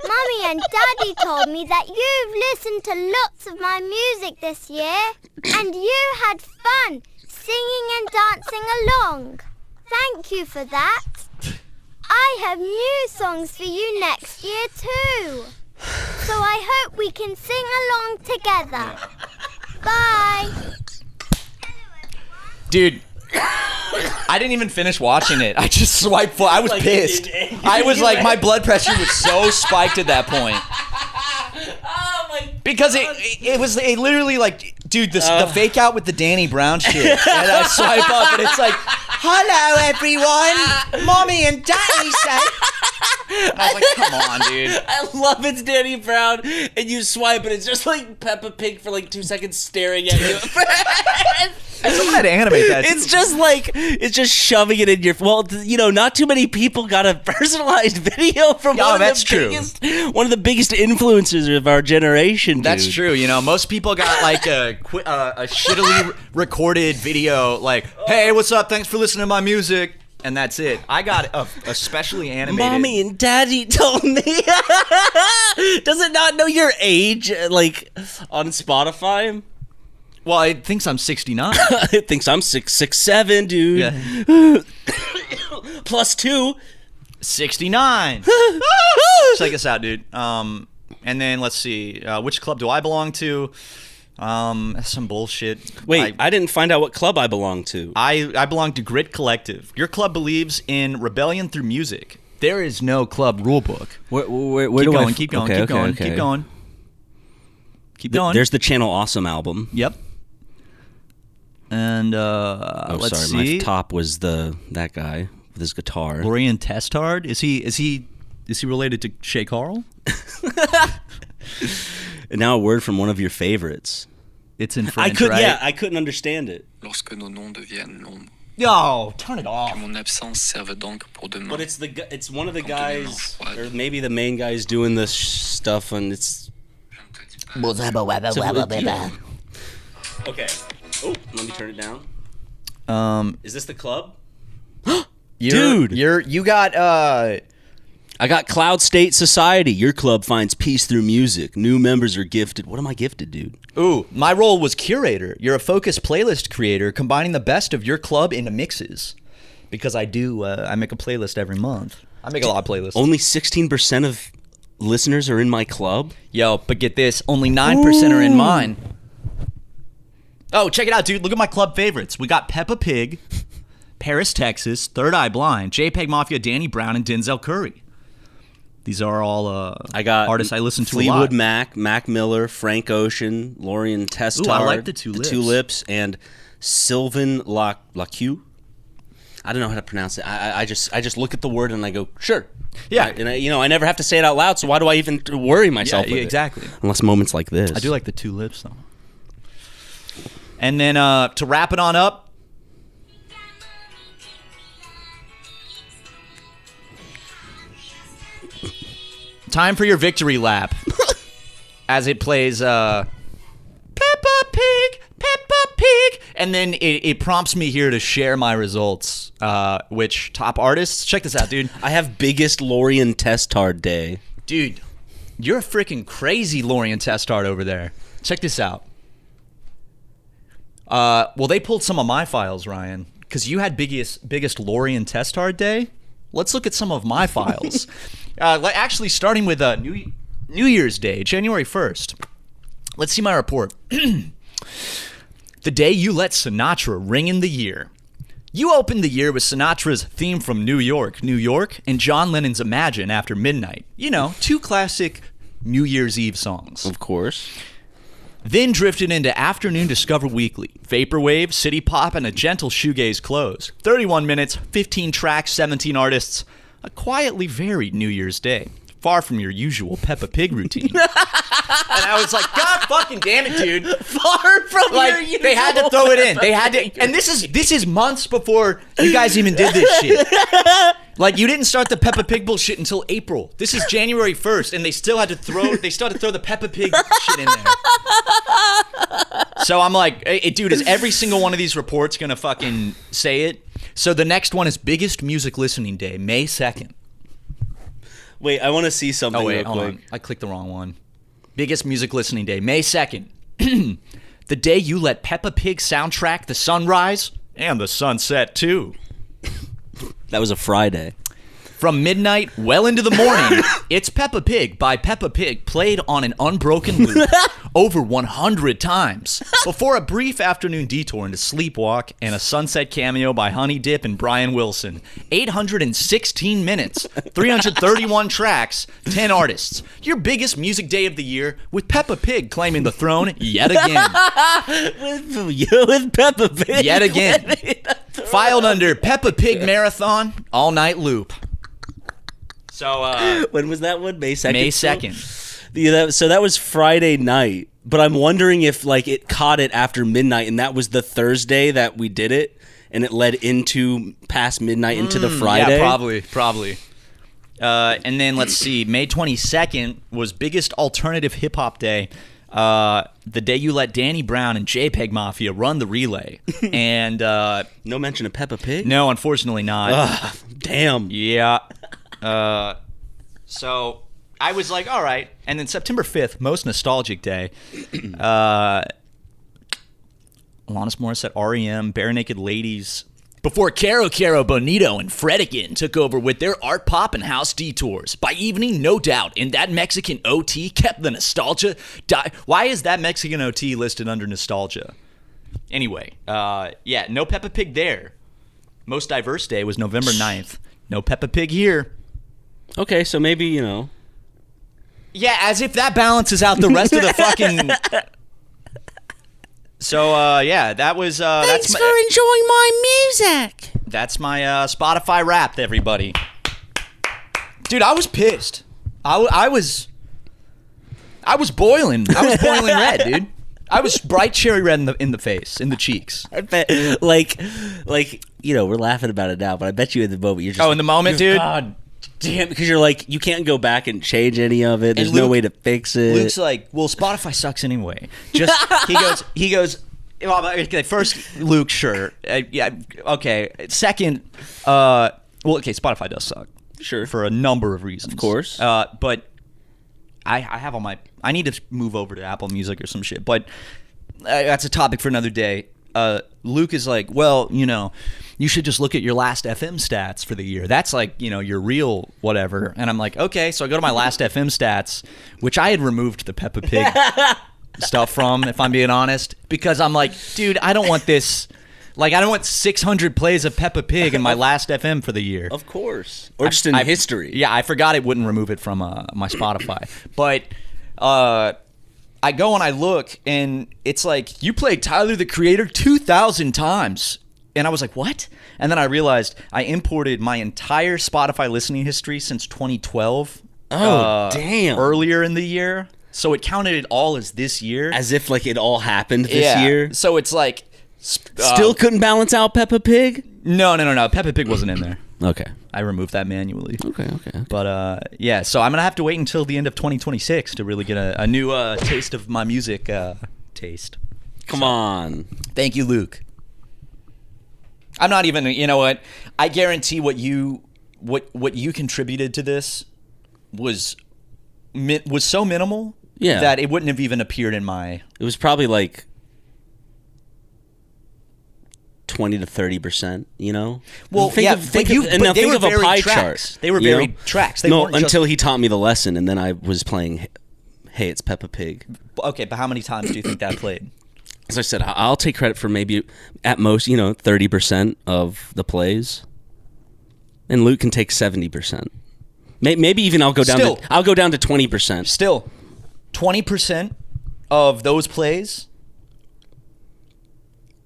Mummy and Daddy told me that you've listened to lots of my music this year, and you had fun singing and dancing along. Thank you for that. I have new songs for you next year too. So I hope we can sing along together. Bye. Dude, I didn't even finish watching it. I just swiped for. I was pissed. I was like, my blood pressure was so spiked at that point. Oh my! Because it was literally like, dude, the fake out with the Danny Brown shit. And I swipe up and it's like, hello everyone, Mommy and Daddy say. And I was like, come on, dude. I love it's Danny Brown, and you swipe, and it's just like Peppa Pig for like 2 seconds staring at you. Someone had to animate that. It's just like, it's just shoving it in your... Well, you know, not too many people got a personalized video from one of the biggest influencers of our generation, dude. That's true. You know, most people got like a shittily recorded video like, hey, what's up? Thanks for listening to my music. And that's it. I got a specially animated... Mommy and Daddy told me. Does it not know your age, like, on Spotify? Well, it thinks I'm 69. It thinks I'm 6'7", dude. Yeah. Plus 2. 69. Check us out, dude. And then let's see. Which club do I belong to? That's some bullshit. Wait, I didn't find out what club I belong to. I belong to Grit Collective. Your club believes in rebellion through music. There is no club rule book. Where keep going. There's the Channel Awesome album. Yep. And let's see. My top was that guy with his guitar. Lorian Testard. Is he related to Shay Carl? And now a word from one of your favorites. It's in French, right? Yeah, I couldn't understand it. Lorsque nos noms deviennent l'ombre. Yo, turn it off. Que mon absence serve donc pour demain. But it's one of the guys, or maybe the main guy's doing this stuff, and it's... Okay. Oh, let me turn it down. Is this the club? Dude, you got I got Cloud State Society. Your club finds peace through music. New members are gifted. What am I gifted, dude? Ooh, my role was curator. You're a focused playlist creator, combining the best of your club into mixes. Because I make a playlist every month. I make a lot of playlists. Only 16% listeners are in my club? Yo, but get this, only 9% are in mine. Oh, check it out, dude. Look at my club favorites. We got Peppa Pig, Paris, Texas, Third Eye Blind, j_Peg_Mafia, Danny Brown, and Denzel Curry. These are all I got artists I listen to Fleetwood a lot. Mac, Mac Miller, Frank Ocean, Lorien Testard. Ooh, I like the Two Lips. And Sylvain Lacue. I don't know how to pronounce it. I just look at the word and I go, sure. Yeah. And I never have to say it out loud, so why do I even worry myself with exactly. it? Unless moments like this. I do like the Two Lips, though. And then to wrap it on up, time for your victory lap. As it plays Peppa Pig, Peppa Pig. And then it prompts me here to share my results. Which top artists? Check this out, dude. I have biggest Lorien Testard day. Dude, you're a freaking crazy Lorien Testard over there. Check this out. Well, they pulled some of my files, Ryan, because you had biggest Lorien Testard day. Let's look at some of my files. Actually, starting with New Year's Day, January 1st. Let's see my report. The day you let Sinatra ring in the year. You opened the year with Sinatra's theme from New York, New York, and John Lennon's Imagine After Midnight. You know, two classic New Year's Eve songs. Of course. Then drifted into Afternoon Discover Weekly, Vaporwave, City Pop, and a gentle shoegaze close. 31 minutes, 15 tracks, 17 artists. A quietly varied New Year's Day. Far from your usual Peppa Pig routine. And I was like, God fucking damn it, dude. Far from your usual. They had to throw it in. They had to, and this is months before you guys even did this shit. Like, you didn't start the Peppa Pig bullshit until April. This is January 1st, and they started to throw the Peppa Pig shit in there. So I'm like, hey, dude, is every single one of these reports gonna fucking say it? So the next one is biggest music listening day, May 2nd. Wait, I want to see something Oh, wait, real hold quick. on. I clicked the wrong one. Biggest music listening day, May 2nd. The day you let Peppa Pig soundtrack the sunrise and the sunset, too. That was a Friday. From midnight well into the morning, it's Peppa Pig by Peppa Pig played on an unbroken loop over 100 times before a brief afternoon detour into Sleepwalk and a sunset cameo by Honey Dip and Brian Wilson. 816 minutes, 331 tracks, 10 artists. Your biggest music day of the year with Peppa Pig claiming the throne yet again. with Peppa Pig. Yet again. Filed under Peppa Pig Marathon all night loop. So, when was that one? May 2nd? May 2nd. Yeah, so that was Friday night. But I'm wondering if, like, it caught it after midnight, and that was the Thursday that we did it, and it led into past midnight into the Friday. Yeah, probably. And then, let's see, May 22nd was biggest alternative hip-hop day. The day you let Danny Brown and j_Peg_Mafia run the relay. And no mention of Peppa Pig? no, unfortunately not. Ugh, damn. Yeah. So I was like, all right. And then September 5th, most nostalgic day. Alanis Morissette, R.E.M., Bare Naked Ladies. Before Caro Caro Bonito and Fredikin took over with their art pop and house detours. By evening, no doubt, and that Mexican OT kept the nostalgia. Why is that Mexican OT listed under nostalgia? Anyway, yeah, no Peppa Pig there. Most diverse day was November 9th. No Peppa Pig here. Okay, so maybe, you know. Yeah, as if that balances out the rest of the fucking... So, yeah, that was... Thanks for enjoying my music. That's my Spotify Wrapped, everybody. Dude, I was pissed. I was boiling. I was boiling red, dude. I was bright cherry red in the face, in the cheeks. I bet, like, you know, we're laughing about it now, but I bet you in the moment you're just... Oh, in the moment, dude? God damn, because you're like, you can't go back and change any of it. There's no way to fix it. Luke's like, well, Spotify sucks anyway. Just he goes. Well, okay, first, Luke, sure, yeah, okay. Second, well, okay, Spotify does suck, Sure, for a number of reasons, of course. But I have all my. I need to move over to Apple Music or some shit. But that's a topic for another day. Luke is like, well, you know, you should just look at your last FM stats for the year. That's like, your real whatever. And I'm like, okay. So I go to my last FM stats, which I had removed the Peppa Pig stuff from, if I'm being honest, because I'm like, dude, I don't want this. Like, I don't want 600 plays of Peppa Pig in my last FM for the year. Of course. Or just in history. Yeah, I forgot it wouldn't remove it from my Spotify. But I go and I look, and it's like, you played Tyler, the Creator 2,000 times. And I was like, what? And then I realized I imported my entire Spotify listening history since 2012. Oh, damn. Earlier in the year. So it counted it all as this year. As if, like, it all happened this year? So it's like... Still couldn't balance out Peppa Pig? No. Peppa Pig wasn't in there. Okay. I removed that manually. Okay. But, yeah, so I'm going to have to wait until the end of 2026 to really get a new taste of my music taste. Come on. Thank you, Luke. I'm not even, you know what? I guarantee what you contributed to this was so minimal that it wouldn't have even appeared in my... It was probably like 20 to 30%, Well, think of a pie chart. They were very tracks. They weren't until he taught me the lesson, and then I was playing Hey, It's Peppa Pig. Okay, but how many times do you think that played? As I said, I'll take credit for maybe at most, 30% of the plays, and Luke can take 70%. Maybe even I'll go down to 20%. Still, 20% of those plays.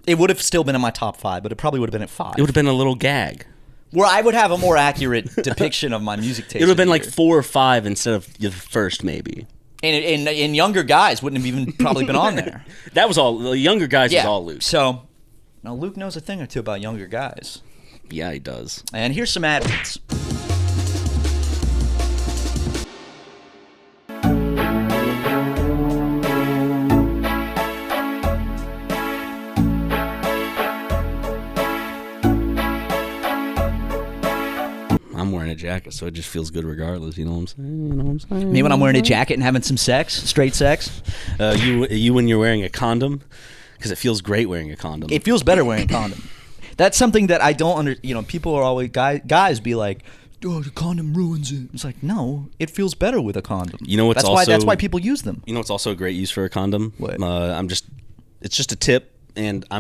It would have still been in my top 5, but it probably would have been at 5. It would have been a little gag. Where I would have a more accurate depiction of my music taste. It would have been like 4 or 5 instead of the first, maybe. And younger guys wouldn't have even probably been on there. That was all. The younger guys was all Luke. So, now Luke knows a thing or two about younger guys. Yeah, he does. And here's some ad reads. I'm wearing a jacket, so it just feels good regardless. You know what I'm saying? Me when I'm wearing a jacket and having some sex, straight sex. You when you're wearing a condom, because it feels great wearing a condom. It feels better wearing a condom. That's something that I don't people are always guys be like, oh, the condom ruins it. It's like, no, it feels better with a condom. You know what's that's why people use them. You know what's also a great use for a condom? What? It's just a tip. And I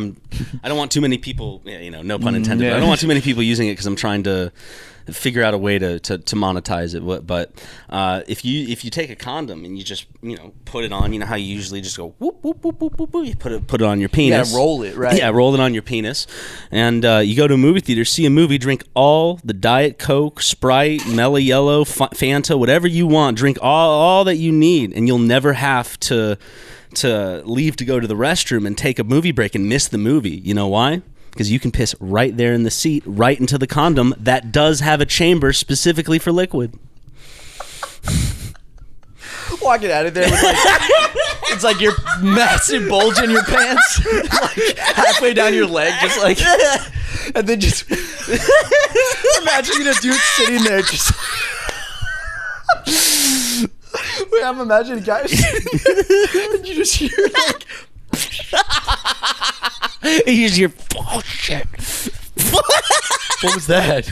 don't want too many people, no pun intended. Yeah. But I don't want too many people using it because I'm trying to figure out a way to monetize it. But if you take a condom and you just put it on, how you usually just go whoop whoop whoop whoop whoop, you put it on your penis. Yeah, roll it, right? Yeah, roll it on your penis, and you go to a movie theater, see a movie, drink all the Diet Coke, Sprite, Mellow Yellow, Fanta, whatever you want. Drink all that you need, and you'll never have to leave to go to the restroom and take a movie break and miss the movie. You know why? Because you can piss right there in the seat, right into the condom that does have a chamber specifically for liquid. Walking out of there with it's like your massive bulge in your pants, like halfway down your leg, just like, and then just imagine a dude sitting there just. Wait, I'm imagining guys, and you just hear like, you just hear, oh shit. What was that?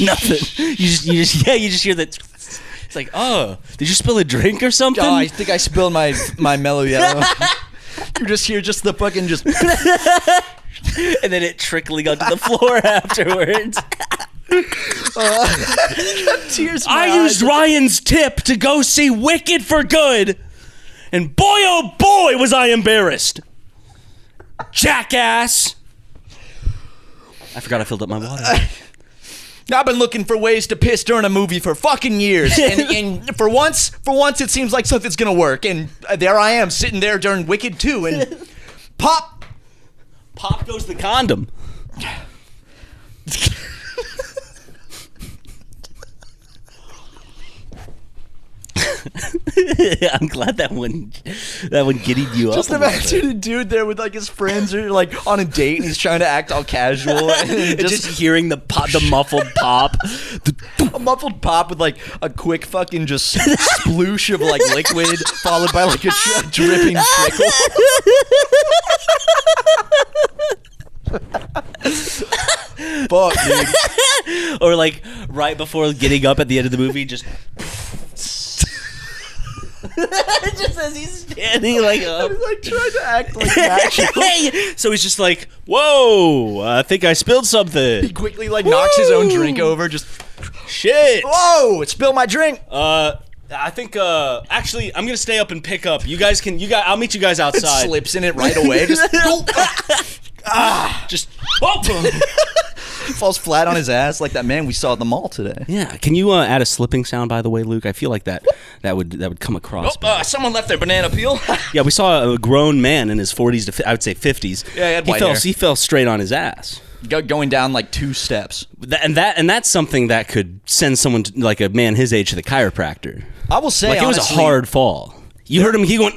Nothing. You just hear that. It's like, oh, did you spill a drink or something? Oh, I think I spilled my Mellow Yellow. You just hear just the fucking just, and then it trickling onto the floor afterwards. Tears. I used Ryan's tip to go see Wicked for good, and boy, oh boy, was I embarrassed. Jackass. I forgot I filled up my water. I've been looking for ways to piss during a movie for fucking years, and for once it seems like something's gonna work, and there I am sitting there during Wicked 2, and pop goes the condom. I'm glad that one giddied you up. Just imagine a dude there with like his friends or like on a date and he's trying to act all casual and just hearing the muffled pop. A muffled pop with like a quick fucking just sploosh of like liquid followed by like a dripping trickle. fuck, dude. Or like right before getting up at the end of the movie, just just as he's standing like up. He's like trying to act like natural. So he's just like, whoa, I think I spilled something. He quickly like knocks his own drink over. Just shit. whoa! It spilled my drink. I think actually I'm gonna stay up and pick up. You guys, I'll meet you guys outside. It slips in it right away. Just Just falls flat on his ass like that man we saw at the mall today. yeah. Can you add a slipping sound, by the way, Luke? I feel like that would come across. Someone left their banana peel. Yeah, we saw a grown man in his 40s to I would say 50s. Yeah, he had white hair. He fell straight on his ass. Going down like 2 steps. And that's something that could send someone like a man his age to the chiropractor. I will say, Like, honestly, it was a hard fall. You heard him. He went,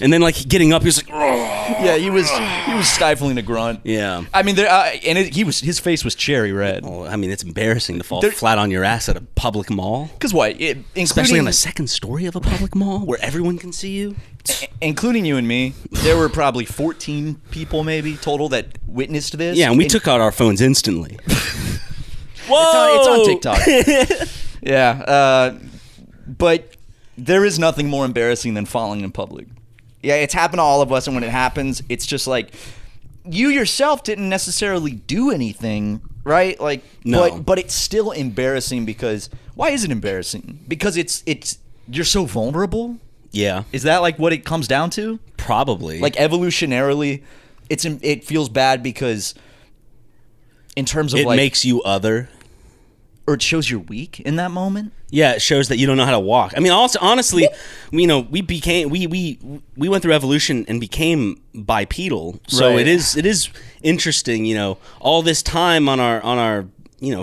and then like getting up, he was like, yeah, he was stifling a grunt. yeah. I mean, his face was cherry red. Well, I mean, it's embarrassing to fall flat on your ass at a public mall, Because what? especially on the second story of a public mall where everyone can see you. Including you and me, there were probably 14 people maybe total that witnessed this. Yeah, and we took out our phones instantly. Whoa! It's on TikTok. Yeah, but there is nothing more embarrassing than falling in public. Yeah, it's happened to all of us, and when it happens, it's just like you yourself didn't necessarily do anything, right? Like, no. But it's still embarrassing because why is it embarrassing? Because it's you're so vulnerable. Yeah, Is that like what it comes down to? probably. Like evolutionarily, it feels bad because in terms of it like makes you other. or it shows you're weak in that moment. Yeah, it shows that you don't know how to walk. I mean, also, honestly, we went through evolution and became bipedal. So Right. it is interesting, all this time on our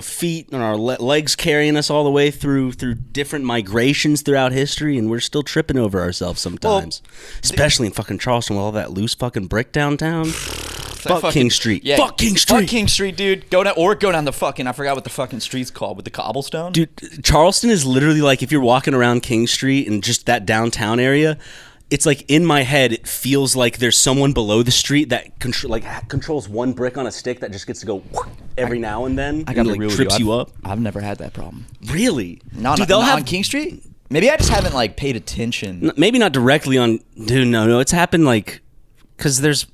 feet and our legs carrying us all the way through different migrations throughout history, and we're still tripping over ourselves sometimes. Especially in fucking Charleston with all that loose fucking brick downtown. Fuck King Street. Yeah, Fuck King Street. Fuck King Street, dude. Go down the fucking. I forgot what the fucking street's called with the cobblestone. Dude, Charleston is literally like if you're walking around King Street and just that downtown area, it's like in my head it feels like there's someone below the street that controls one brick on a stick that just gets to go every now and then. I got and, to like, trips you up. I've never had that problem. Really? Not Dude, they'll have on King Street. Maybe I just haven't like paid attention. maybe not directly on. Dude, no, it's happened like. Because there's,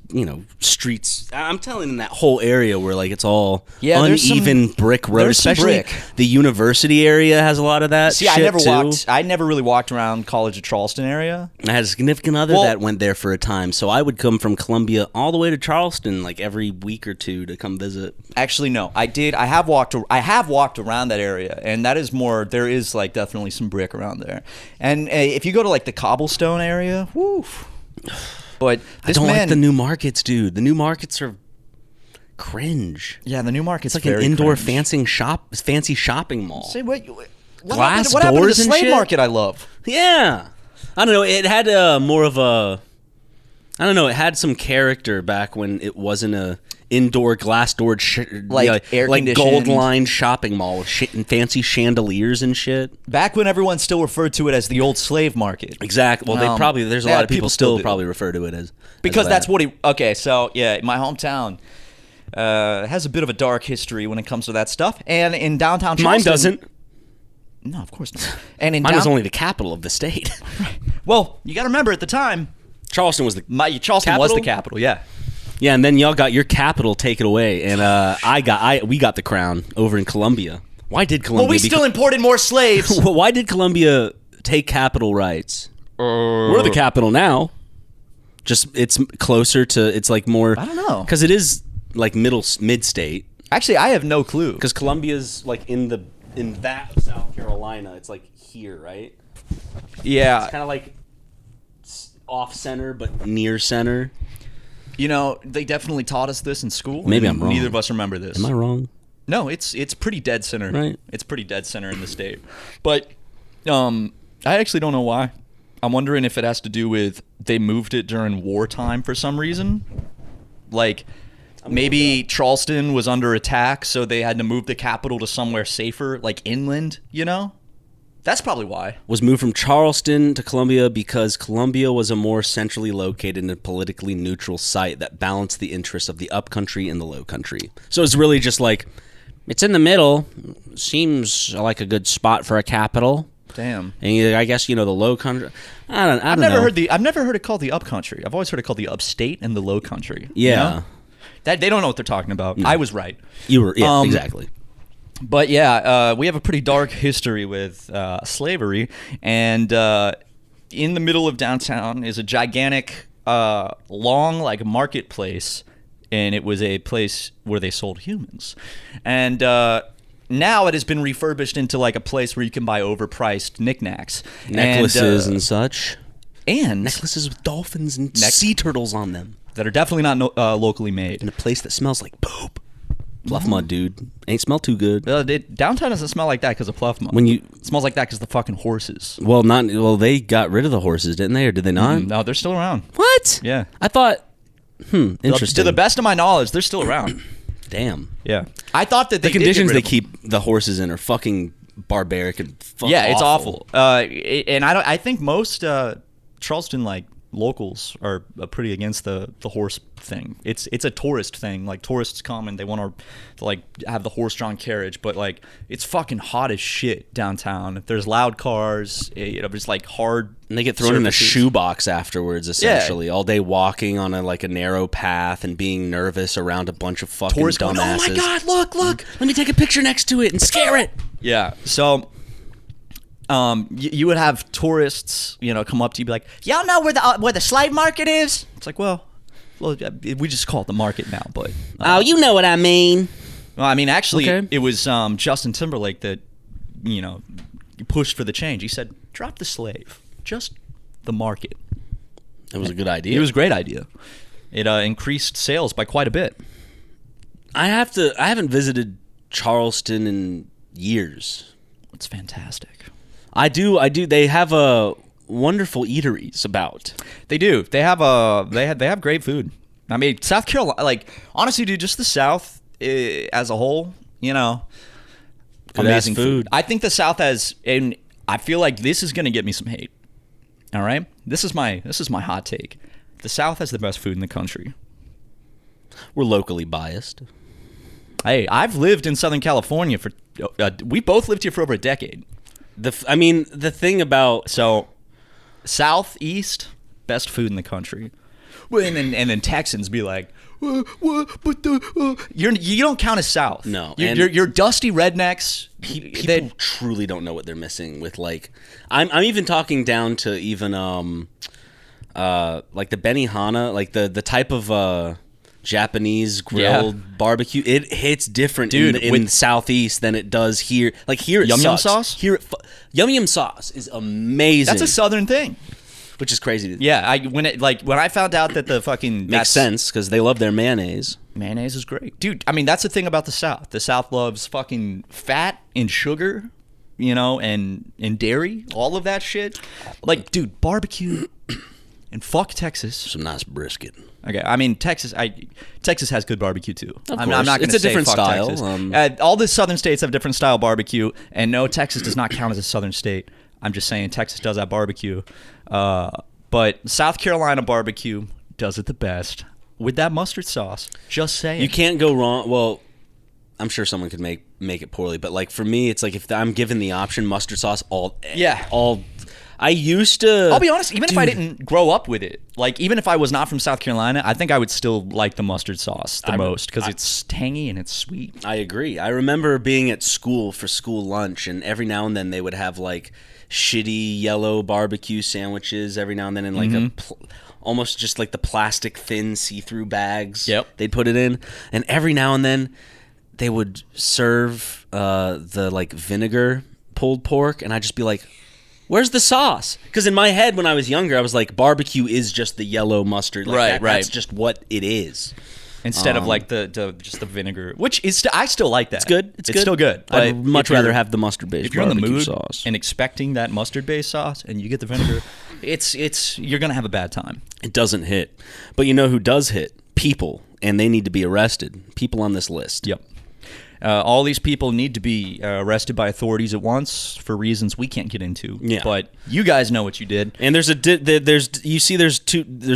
streets. I'm telling in that whole area where like it's all uneven brick road. there's some Especially brick. the university area has a lot of that. See, shit I never really walked around College of Charleston area. I had a significant other Well- that went there for a time, so I would come from Columbia all the way to Charleston like every week or two to come visit. Actually, no, I did. I have walked around that area, and that is more. There is like definitely some brick around there, and if you go to like the cobblestone area, woo. But I don't like the new markets, dude. The new markets are cringe. Yeah, the new market's It's like an indoor fancy shopping mall. Say what? Glass what happened to doors the and slave shit? market? I love. Yeah, I don't know. It had more of a. I don't know. It had some character back when it wasn't a indoor glass doored air-conditioned, gold lined shopping mall with and fancy chandeliers and shit. Back when everyone still referred to it as the old slave market. Exactly. Well, there's a lot of people still probably refer to it as because that. that's what he. Okay, so yeah, my hometown has a bit of a dark history when it comes to that stuff, and in downtown Charleston, Mine doesn't. No, of course not. And in Mine was only the capital of the state. Well, you got to remember at the time, Charleston was the Charleston was the capital. Yeah. Yeah, and then y'all got your capital taken away, and we got the crown over in Columbia. Why did Columbia? Well, we still imported more slaves. Well, why did Columbia take capital rights? We're the capital now. Just it's closer to. It's like more. I don't know, because it is like mid state. Actually, I have no clue. Because Columbia's like in that of South Carolina. It's like here, right? Yeah. It's kind of like off center, but near center. They definitely taught us this in school. Maybe I'm wrong. Neither of us remember this. Am I wrong? No, it's pretty dead center. Right. It's pretty dead center in the state. But I actually don't know why. I'm wondering if it has to do with they moved it during wartime for some reason. Like maybe Charleston was under attack, so they had to move the capital to somewhere safer, like inland, That's probably why. Was moved from Charleston to Columbia because Columbia was a more centrally located and politically neutral site that balanced the interests of the upcountry and the low country. So it's really just like, it's in the middle. Seems like a good spot for a capital. Damn. And I guess, the low country. I don't I've know. I've never heard it called the upcountry. I've always heard it called the upstate and the low country. Yeah. That they don't know what they're talking about. I was right. You were, yeah, exactly. But yeah, we have a pretty dark history with slavery, and in the middle of downtown is a gigantic, long marketplace, and it was a place where they sold humans, and now it has been refurbished into a place where you can buy overpriced knickknacks, Necklaces and such, and necklaces with dolphins and sea turtles on them that are definitely not locally made. in a place that smells like poop. Pluff mud, dude. Ain't smell too good. Downtown doesn't smell like that because of pluff mud. It smells like that because of the fucking horses. Well, they got rid of the horses, didn't they, or did they not? No, they're still around. What? Yeah. I thought. Interesting. To the best of my knowledge, they're still around. Damn. Yeah. I thought that The conditions they keep the horses in are fucking barbaric and it's awful. And I think most Charleston locals are pretty against the horse thing. It's a tourist thing. Tourists come and they want to have the horse-drawn carriage, but it's fucking hot as shit downtown. There's loud cars. It's hard. And they get thrown in a surfaces. shoebox afterwards, essentially. All day walking on a narrow path and being nervous around a bunch of fucking Tourists dumbasses. going, oh my God, look. Let me take a picture next to it and scare it. Yeah. So you would have tourists, come up to you, be like, "Y'all know where the slave market is?" It's like, well, we just call it the market now, but Oh, you know what I mean. well, I mean, actually, Okay. it was Justin Timberlake that pushed for the change. He said, "Drop the slave, just the market." It was a good idea. It was a great idea. It increased sales by quite a bit. I haven't visited Charleston in years. It's fantastic. I do. They have a wonderful eateries about. They do. They have they have great food. I mean, South Carolina, honestly, dude, just the South as a whole, amazing food. I think the South has, and I feel like this is going to get me some hate. All right, this is my hot take. The South has the best food in the country. We're locally biased. Hey, I've lived in Southern California for. We both lived here for over a decade. The thing about Southeast, best food in the country. Well, and then Texans be like, what? But you don't count as South. No, you're dusty rednecks. People truly don't know what they're missing with I'm even talking down to even the Benihana, the type of Japanese grilled barbecue. It hits different in the Southeast than it does here. Here it Yum Yum sucks. sauce? Here Yum Yum sauce is amazing. That's a Southern thing. Which is crazy. Yeah, when I found out that the fucking makes sense because they love their mayonnaise. Mayonnaise is great, dude. I mean, that's the thing about the South. The South loves fucking fat and sugar, and dairy, all of that shit. Dude, barbecue, and fuck Texas. Some nice brisket. Okay, I mean Texas has good barbecue too. I'm not going to say a different fuck style. Texas. All the southern states have different style barbecue, and no, Texas does not count as a southern state. I'm just saying Texas does have barbecue, but South Carolina barbecue does it the best with that mustard sauce. Just saying, you can't go wrong. Well, I'm sure someone could make it poorly, but for me, it's if I'm given the option, mustard sauce all. I used to. I'll be honest. Even if I didn't grow up with it, even if I was not from South Carolina, I think I would still like the mustard sauce the most because it's tangy and it's sweet. I agree. I remember being at school for school lunch, and every now and then they would have shitty yellow barbecue sandwiches. Every now and then in almost just the plastic thin see-through bags. Yep. They'd put it in, and every now and then they would serve the vinegar pulled pork, and I'd just be like, where's the sauce? Because in my head, when I was younger, I was like, barbecue is just the yellow mustard. Right. That's just what it is. Instead of just the vinegar, which is I still like that. It's good. It's still good. I'd much rather have the mustard-based if you're in the barbecue mood sauce. and expecting that mustard-based sauce, and you get the vinegar, you're gonna have a bad time. It doesn't hit. But you know who does hit? People, and they need to be arrested. People on this list. Yep. All these people need to be arrested by authorities at once for reasons we can't get into. Yeah. But you guys know what you did. And there's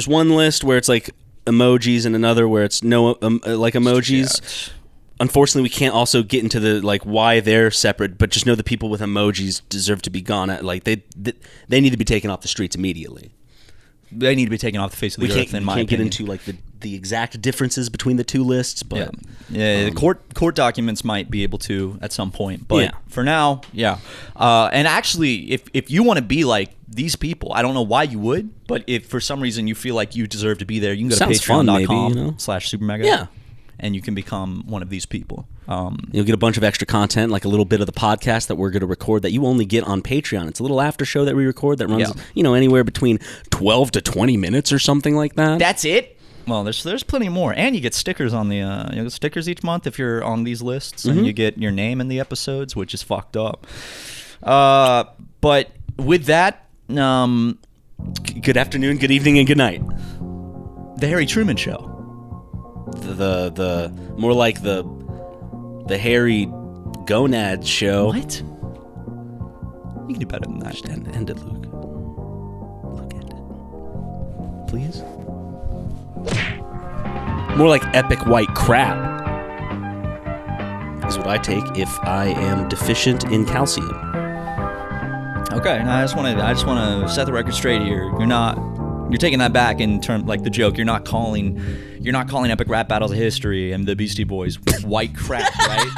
one list where it's like emojis and another where it's no like emojis. Yeah. Unfortunately, we can't also get into the like why they're separate, but just know the people with emojis deserve to be gone. Like they need to be taken off the streets immediately. They need to be taken off the face of the earth. In my can't get opinion. into like the exact differences between the two lists, but the court documents might be able to at some point, but Yeah. for now, and actually, if you want to be like these people, I don't know why you would, but if for some reason you feel like you deserve to be there, you can go Sounds to fun, maybe, patreon.com/supermega, Yeah. and you can become one of these people. You'll get a bunch of extra content, like a little bit of the podcast that we're going to record that you only get on Patreon. It's a little after show that we record that runs, anywhere between 12 to 20 minutes or something like that. That's it. Well, there's plenty more, and you get stickers on the you get stickers each month if you're on these lists, and you get your name in the episodes, which is fucked up. But with that, Good afternoon, good evening, and good night. the Harry Truman Show. The more like the hairy gonad show. What? You can do better than that. Just end it, Luke. Luke, end it. Please? More like epic white crap is what I take if I am deficient in calcium. Okay, now I just want to set the record straight here. You're taking that back in terms like the joke. You're not calling epic rap battles of history and the Beastie Boys white crap, right?